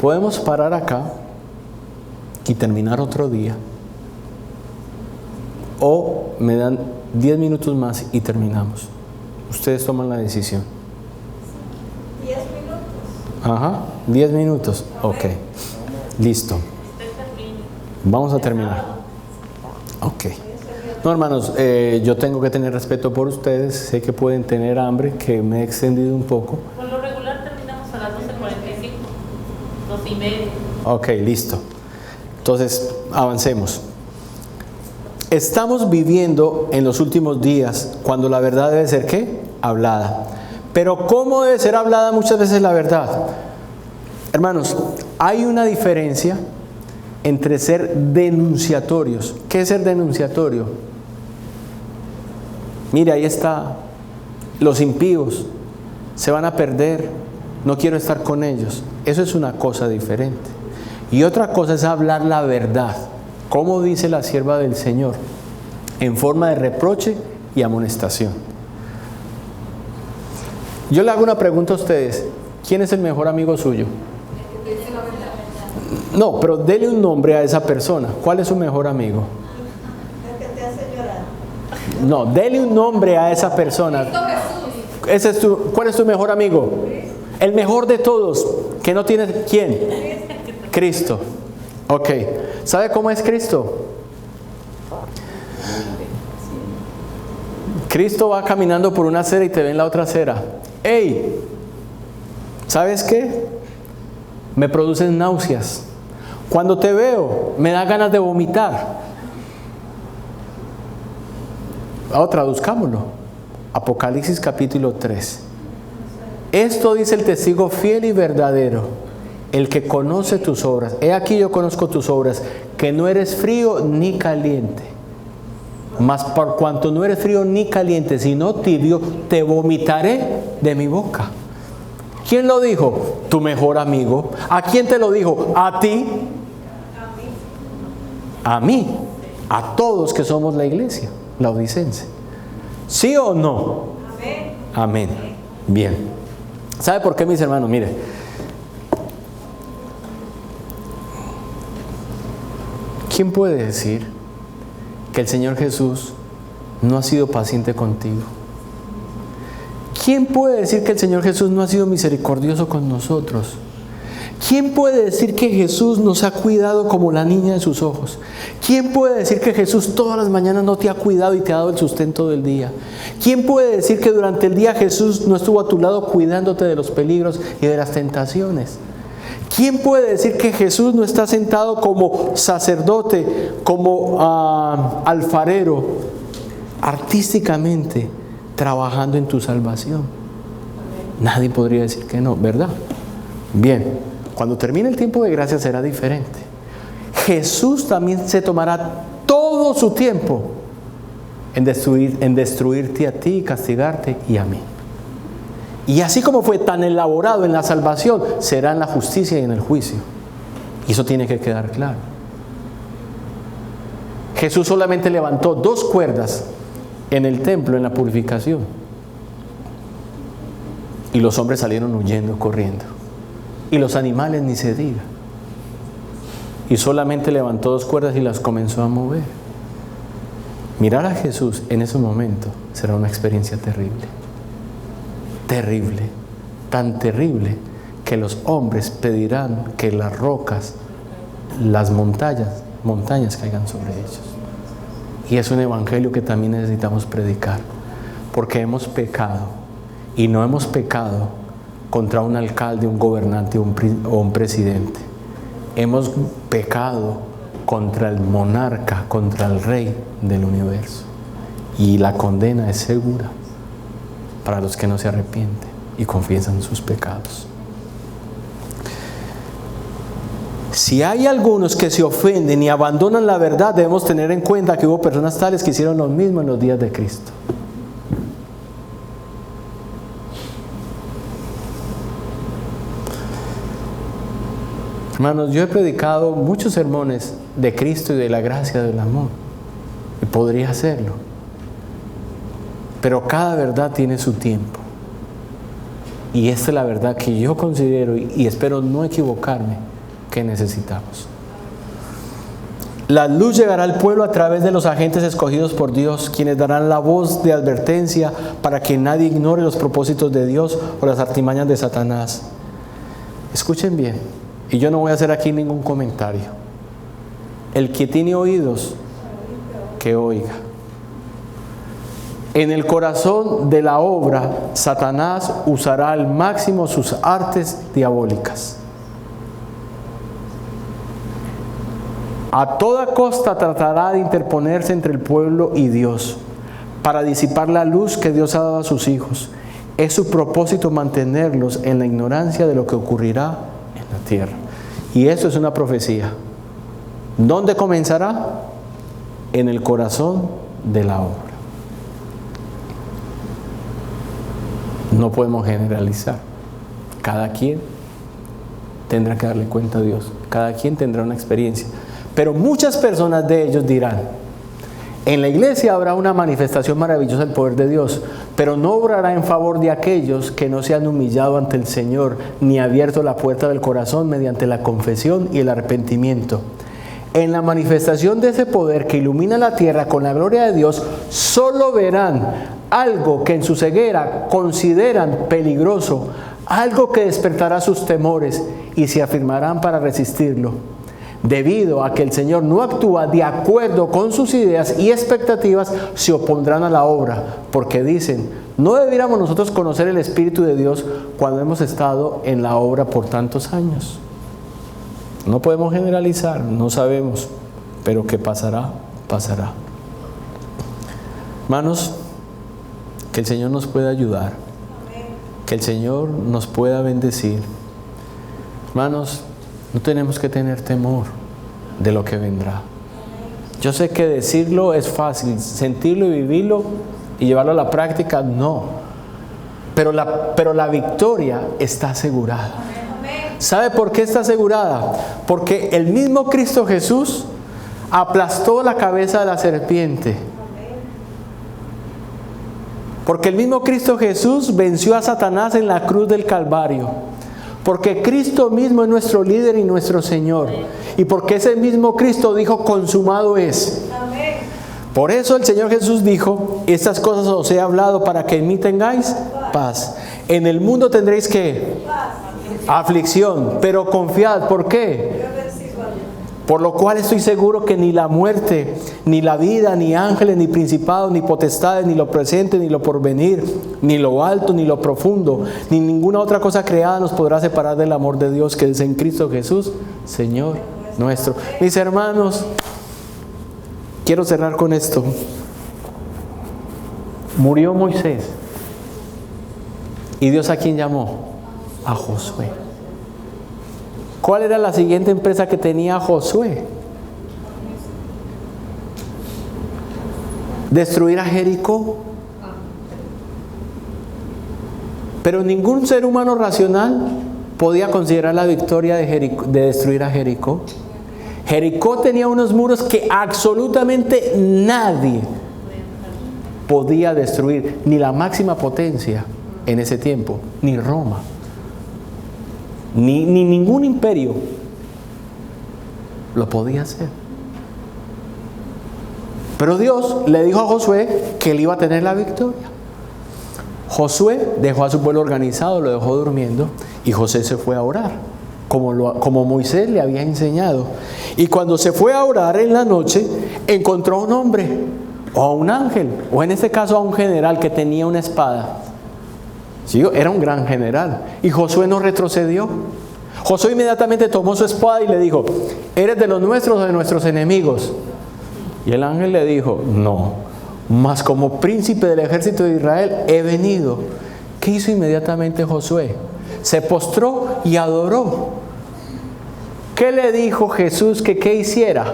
Podemos parar acá y terminar otro día. O me dan 10 minutos más y terminamos. Ustedes toman la decisión. 10 minutos. Ajá, 10 minutos. Ok, listo. Vamos a terminar. Ok. No, hermanos, yo tengo que tener respeto por ustedes. Sé que pueden tener hambre, que me he extendido un poco. Por lo regular terminamos a las 12:45, 12:30. Ok, listo. Entonces, avancemos. Estamos viviendo en los últimos días cuando la verdad debe ser, ¿qué? Hablada. Pero ¿cómo debe ser hablada muchas veces la verdad? Hermanos, hay una diferencia entre ser denunciatorios. ¿Qué es ser denunciatorio? Mire, ahí está. Los impíos se van a perder. No quiero estar con ellos. Eso es una cosa diferente. Y otra cosa es hablar la verdad. Como dice la sierva del Señor, en forma de reproche y amonestación. Yo le hago una pregunta a ustedes. ¿Quién es el mejor amigo suyo? No, pero dele un nombre a esa persona. ¿Cuál es su mejor amigo? El que te hace llorar. No, dele un nombre a esa persona. Ese es ¿cuál es tu mejor amigo? El mejor de todos. ¿Que no tiene quién? Cristo. Ok. ¿Sabe cómo es Cristo? Cristo va caminando por una acera y te ve en la otra acera. ¡Ey! ¿Sabes qué? Me producen náuseas. Cuando te veo, me da ganas de vomitar. Ahora traduzcámoslo. Apocalipsis capítulo 3. Esto dice el testigo fiel y verdadero, el que conoce tus obras. He aquí yo conozco tus obras, que no eres frío ni caliente. Mas por cuanto no eres frío ni caliente, sino tibio, te vomitaré de mi boca. ¿Quién lo dijo? Tu mejor amigo. ¿A quién te lo dijo? ¿A ti? A mí. A todos que somos la iglesia laodicense. ¿Sí o no? Amén. Amén. Bien. ¿Sabe por qué, mis hermanos? Mire. ¿Quién puede decir que el Señor Jesús no ha sido paciente contigo? ¿Quién puede decir que el Señor Jesús no ha sido misericordioso con nosotros? ¿Quién puede decir que Jesús nos ha cuidado como la niña de sus ojos? ¿Quién puede decir que Jesús todas las mañanas no te ha cuidado y te ha dado el sustento del día? ¿Quién puede decir que durante el día Jesús no estuvo a tu lado cuidándote de los peligros y de las tentaciones? ¿Quién puede decir que Jesús no está sentado como sacerdote, como alfarero, artísticamente trabajando en tu salvación? Nadie podría decir que no, ¿verdad? Bien, cuando termine el tiempo de gracia será diferente. Jesús también se tomará todo su tiempo en destruirte a ti, castigarte y a mí. Y así como fue tan elaborado en la salvación, será en la justicia y en el juicio. Y eso tiene que quedar claro. Jesús solamente levantó 2 cuerdas en el templo, en la purificación. Y los hombres salieron huyendo, corriendo. Y los animales ni se diga. Y solamente levantó 2 cuerdas y las comenzó a mover. Mirar a Jesús en ese momento será una experiencia terrible. terrible, tan terrible, que los hombres pedirán que las rocas, las montañas caigan sobre ellos. Y es un evangelio que también necesitamos predicar, porque hemos pecado, y no hemos pecado contra un alcalde, un gobernante o un presidente. Hemos pecado contra el monarca, contra el rey del universo. Y la condena es segura para los que no se arrepienten y confiesan sus pecados. Si hay algunos que se ofenden y abandonan la verdad, debemos tener en cuenta que hubo personas tales que hicieron lo mismo en los días de Cristo. Hermanos, yo he predicado muchos sermones de Cristo y de la gracia del amor, y podría hacerlo, pero cada verdad tiene su tiempo, y esta es la verdad que yo considero, y espero no equivocarme, que necesitamos. La luz llegará al pueblo a través de los agentes escogidos por Dios, quienes darán la voz de advertencia para que nadie ignore los propósitos de Dios o las artimañas de Satanás. Escuchen bien. Y yo no voy a hacer aquí ningún comentario. El que tiene oídos, que oiga. En el corazón de la obra, Satanás usará al máximo sus artes diabólicas. A toda costa tratará de interponerse entre el pueblo y Dios, para disipar la luz que Dios ha dado a sus hijos. Es su propósito mantenerlos en la ignorancia de lo que ocurrirá en la tierra. Y eso es una profecía. ¿Dónde comenzará? En el corazón de la obra. No podemos generalizar. Cada quien tendrá que darle cuenta a Dios. Cada quien tendrá una experiencia. Pero muchas personas de ellos dirán: en la iglesia habrá una manifestación maravillosa del poder de Dios, pero no obrará en favor de aquellos que no se han humillado ante el Señor, ni abierto la puerta del corazón mediante la confesión y el arrepentimiento. En la manifestación de ese poder que ilumina la tierra con la gloria de Dios, solo verán algo que en su ceguera consideran peligroso, algo que despertará sus temores, y se afirmarán para resistirlo. Debido a que el Señor no actúa de acuerdo con sus ideas y expectativas, se opondrán a la obra, porque dicen: ¿no debiéramos nosotros conocer el Espíritu de Dios cuando hemos estado en la obra por tantos años? No podemos generalizar, no sabemos, pero ¿qué pasará? Pasará. Hermanos, que el Señor nos pueda ayudar, que el Señor nos pueda bendecir. Hermanos, no tenemos que tener temor de lo que vendrá. Yo sé que decirlo es fácil, sentirlo y vivirlo y llevarlo a la práctica, no. Pero la victoria está asegurada. ¿Sabe por qué está asegurada? Porque el mismo Cristo Jesús aplastó la cabeza de la serpiente. Porque el mismo Cristo Jesús venció a Satanás en la cruz del Calvario. Porque Cristo mismo es nuestro líder y nuestro Señor. Y porque ese mismo Cristo dijo: consumado es. Amén. Por eso el Señor Jesús dijo: estas cosas os he hablado para que en mí tengáis paz. En el mundo tendréis ¿qué? Aflicción. Pero confiad. ¿Por qué? Por lo cual estoy seguro que ni la muerte, ni la vida, ni ángeles, ni principados, ni potestades, ni lo presente, ni lo porvenir, ni lo alto, ni lo profundo, ni ninguna otra cosa creada nos podrá separar del amor de Dios que es en Cristo Jesús, Señor nuestro. Mis hermanos, quiero cerrar con esto. Murió Moisés. ¿Y Dios a quién llamó? A Josué. ¿Cuál era la siguiente empresa que tenía Josué? Destruir a Jericó. Pero ningún ser humano racional podía considerar la victoria de destruir a Jericó. Jericó tenía unos muros que absolutamente nadie podía destruir, ni la máxima potencia en ese tiempo, ni Roma. Ni ningún imperio lo podía hacer. Pero Dios le dijo a Josué que él iba a tener la victoria. Josué dejó a su pueblo organizado, lo dejó durmiendo y José se fue a orar, como Moisés le había enseñado. Y cuando se fue a orar en la noche, encontró a un hombre o a un ángel, o en este caso a un general que tenía una espada. ¿Sí? Era un gran general. Y Josué no retrocedió. Josué inmediatamente tomó su espada y le dijo: ¿eres de los nuestros o de nuestros enemigos? Y el ángel le dijo: no, mas como príncipe del ejército de Israel he venido. ¿Qué hizo inmediatamente Josué? Se postró y adoró. ¿Qué le dijo Jesús que qué hiciera?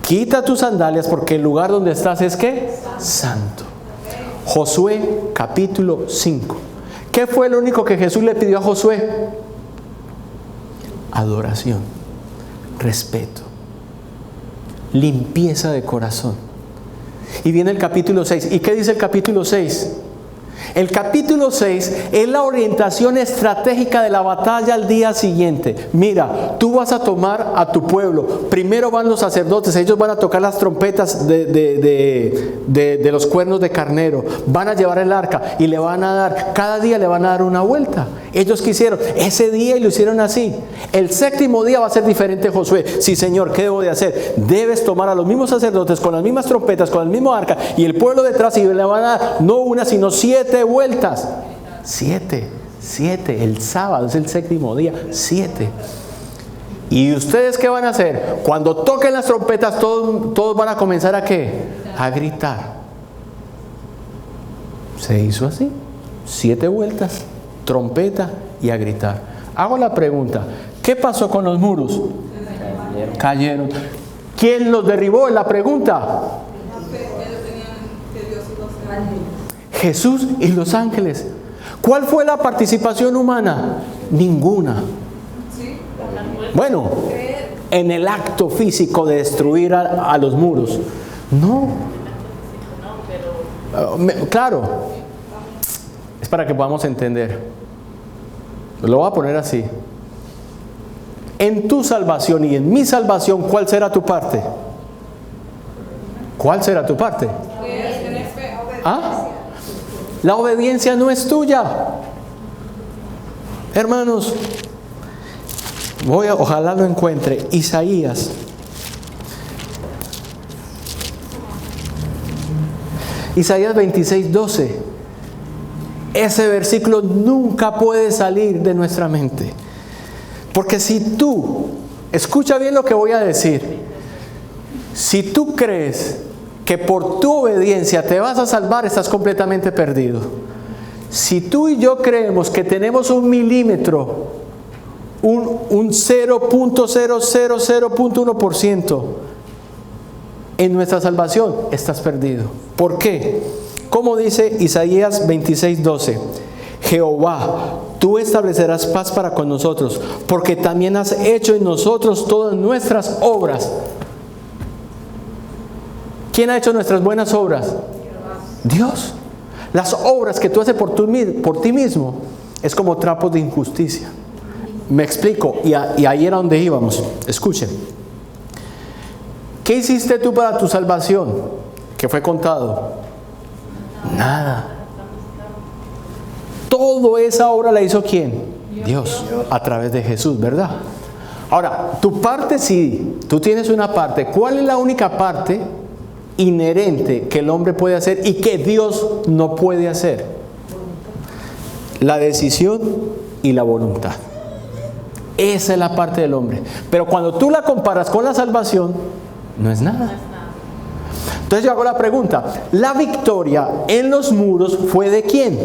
Quita tus sandalias porque el lugar donde estás es ¿qué? Santo. Josué capítulo 5. ¿Qué fue lo único que Jesús le pidió a Josué? Adoración, respeto, limpieza de corazón. Y viene el capítulo 6. ¿Y qué dice el capítulo 6? El capítulo 6 es la orientación estratégica de la batalla al día siguiente. Mira, tú vas a tomar a tu pueblo. Primero van los sacerdotes, ellos van a tocar las trompetas de los cuernos de carnero. Van a llevar el arca y le van a dar, cada día le van a dar una vuelta. Ellos quisieron ese día y lo hicieron así. El séptimo día va a ser diferente, Josué. Sí, Señor, ¿qué debo de hacer? Debes tomar a los mismos sacerdotes con las mismas trompetas, con el mismo arca y el pueblo detrás, y le van a dar no una sino 7 vueltas. 7, el sábado es el séptimo día, 7. ¿Y ustedes qué van a hacer? Cuando toquen las trompetas, todos van a comenzar a ¿qué? A gritar. Se hizo así, 7 vueltas, trompeta y a gritar. Hago la pregunta: ¿qué pasó con los muros? Cayeron. ¿Quién los derribó? Es la pregunta. Jesús y los ángeles. ¿Cuál fue la participación humana? Ninguna. Bueno, en el acto físico de destruir a los muros. No. Claro. Es para que podamos entender. Lo voy a poner así. En tu salvación y en mi salvación, ¿cuál será tu parte? ¿Cuál será tu parte? ¿Ah? La obediencia no es tuya. Hermanos, ojalá lo encuentre. Isaías. Isaías 26:12. Ese versículo nunca puede salir de nuestra mente. Porque si tú, escucha bien lo que voy a decir. Si tú crees que por tu obediencia te vas a salvar, estás completamente perdido. Si tú y yo creemos que tenemos un milímetro, un 0.000.1% en nuestra salvación, estás perdido. ¿Por qué? Como dice Isaías 26:12, Jehová, tú establecerás paz para con nosotros, porque también has hecho en nosotros todas nuestras obras. ¿Quién ha hecho nuestras buenas obras? Dios. Las obras que tú haces por ti mismo es como trapos de injusticia. Me explico, y ahí era donde íbamos. Escuchen. ¿Qué hiciste tú para tu salvación? ¿Qué fue contado? Nada. Toda esa obra la hizo ¿quién? Dios, a través de Jesús, ¿verdad? Ahora, tu parte sí, tú tienes una parte. ¿Cuál es la única parte inherente que el hombre puede hacer y que Dios no puede hacer? La decisión y la voluntad. Esa es la parte del hombre. Pero cuando tú la comparas con la salvación, no es nada. Entonces yo hago la pregunta: ¿la victoria en los muros fue de quién?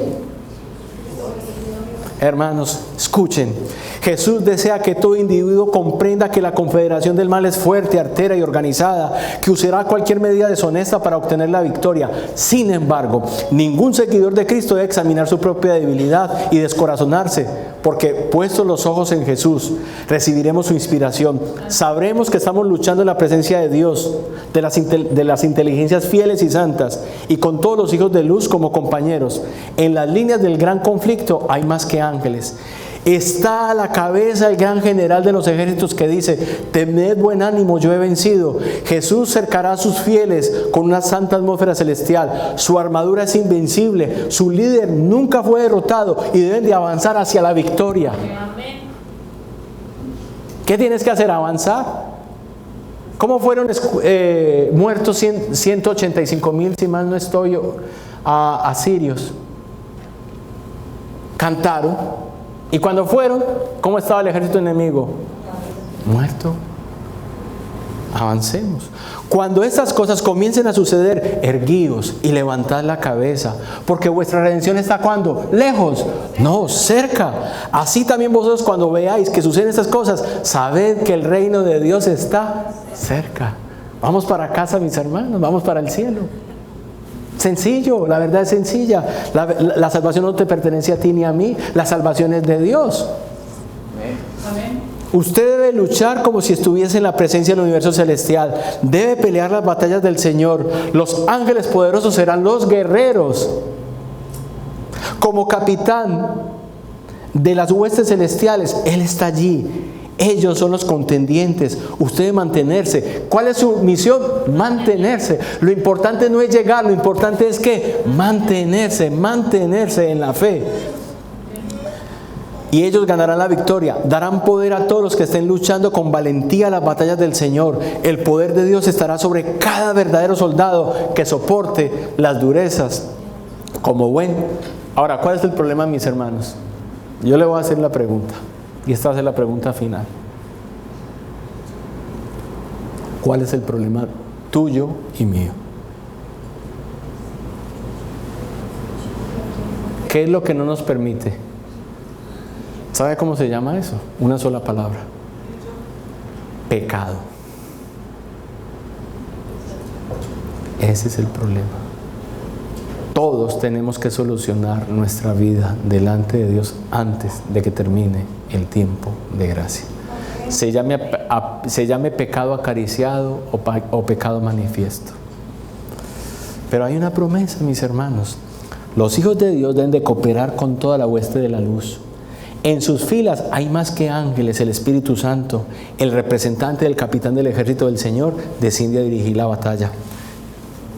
Hermanos, escuchen. Jesús desea que todo individuo comprenda que la confederación del mal es fuerte, artera y organizada, que usará cualquier medida deshonesta para obtener la victoria. Sin embargo, ningún seguidor de Cristo debe examinar su propia debilidad y descorazonarse, porque puestos los ojos en Jesús, recibiremos su inspiración. Sabremos que estamos luchando en la presencia de Dios, de las inteligencias fieles y santas, y con todos los hijos de luz como compañeros. En las líneas del gran conflicto hay más que ángeles. Está a la cabeza el gran general de los ejércitos que dice: tened buen ánimo, yo he vencido. Jesús cercará a sus fieles con una santa atmósfera celestial. Su armadura es invencible, su líder nunca fue derrotado y deben de avanzar hacia la victoria. Amén. ¿Qué tienes que hacer? Avanzar. ¿Cómo fueron muertos 185,000, si mal no estoy, asirios? Cantaron. Y cuando fueron, ¿cómo estaba el ejército enemigo? Muerto. Avancemos. Cuando estas cosas comiencen a suceder, erguíos y levantad la cabeza, porque vuestra redención está ¿cuándo? Lejos, no, cerca. Así también vosotros, cuando veáis que suceden estas cosas, sabed que el reino de Dios está cerca. Vamos para casa, mis hermanos, vamos para el cielo. Sencillo, la verdad es sencilla. La salvación no te pertenece a ti ni a mí, la salvación es de Dios. Amén. Usted debe luchar como si estuviese en la presencia del universo celestial. Debe pelear las batallas del Señor. Los ángeles poderosos serán los guerreros. Como capitán de las huestes celestiales, Él está allí. Ellos son los contendientes. Usted debe mantenerse. ¿Cuál es su misión? Mantenerse. Lo importante no es llegar, lo importante es que mantenerse en la fe. Y ellos ganarán la victoria, darán poder a todos los que estén luchando con valentía las batallas del Señor. El poder de Dios estará sobre cada verdadero soldado que soporte las durezas como buen. Ahora, ¿cuál es el problema, mis hermanos? Yo le voy a hacer la pregunta, y esta va a ser la pregunta final. ¿Cuál es el problema tuyo y mío? ¿Qué es lo que no nos permite? ¿Sabe cómo se llama eso? Una sola palabra: pecado. Ese es el problema. Todos tenemos que solucionar nuestra vida delante de Dios antes de que termine el tiempo de gracia. Se llame pecado acariciado o pecado manifiesto. Pero hay una promesa, mis hermanos. Los hijos de Dios deben de cooperar con toda la hueste de la luz. En sus filas hay más que ángeles. El Espíritu Santo, el representante del capitán del ejército del Señor, desciende a dirigir la batalla.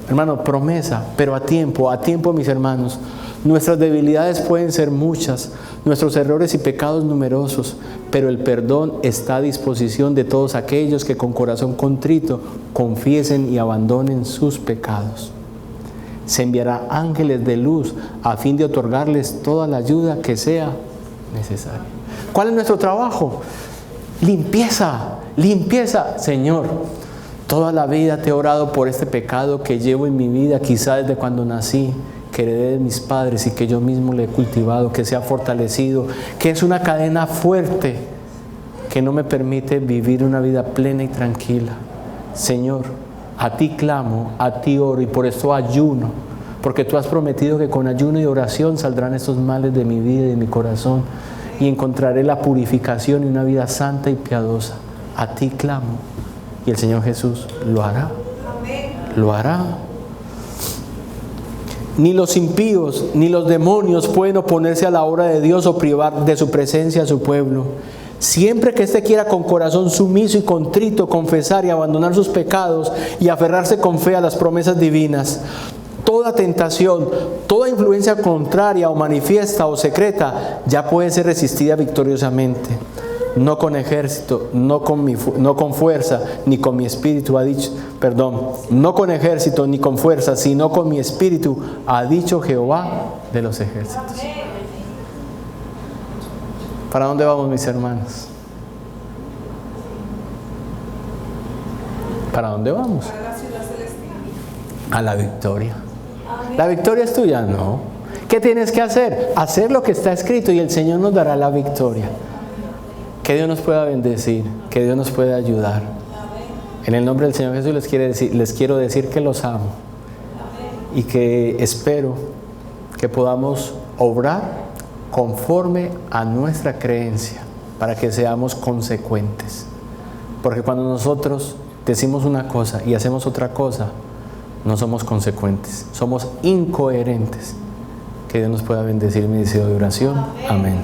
Hermano, promesa, pero a tiempo, mis hermanos. Nuestras debilidades pueden ser muchas, nuestros errores y pecados numerosos, pero el perdón está a disposición de todos aquellos que con corazón contrito confiesen y abandonen sus pecados. Se enviará ángeles de luz a fin de otorgarles toda la ayuda que sea necesaria. ¿Cuál es nuestro trabajo? Limpieza. Señor, toda la vida te he orado por este pecado que llevo en mi vida, quizá desde cuando nací, que heredé de mis padres y que yo mismo le he cultivado, que se ha fortalecido, que es una cadena fuerte que no me permite vivir una vida plena y tranquila. Señor, a ti clamo, a ti oro, y por esto ayuno, porque tú has prometido que con ayuno y oración saldrán estos males de mi vida y de mi corazón, y encontraré la purificación y una vida santa y piadosa. A ti clamo, y el Señor Jesús lo hará. Lo hará. Ni los impíos ni los demonios pueden oponerse a la obra de Dios o privar de su presencia a su pueblo. Siempre que éste quiera con corazón sumiso y contrito confesar y abandonar sus pecados y aferrarse con fe a las promesas divinas, toda tentación, toda influencia contraria o manifiesta o secreta ya puede ser resistida victoriosamente. No con ejército, no con fuerza, ni con mi espíritu, no con ejército ni con fuerza, sino con mi espíritu, ha dicho Jehová de los ejércitos. ¿Para dónde vamos, mis hermanos? ¿Para dónde vamos? Para la ciudad celestial. A la victoria. ¿La victoria es tuya? No. ¿Qué tienes que hacer? Hacer lo que está escrito y el Señor nos dará la victoria. Que Dios nos pueda bendecir, que Dios nos pueda ayudar. En el nombre del Señor Jesús les quiero decir que los amo y que espero que podamos obrar conforme a nuestra creencia para que seamos consecuentes. Porque cuando nosotros decimos una cosa y hacemos otra cosa, no somos consecuentes, somos incoherentes. Que Dios nos pueda bendecir. Mi deseo de oración. Amén.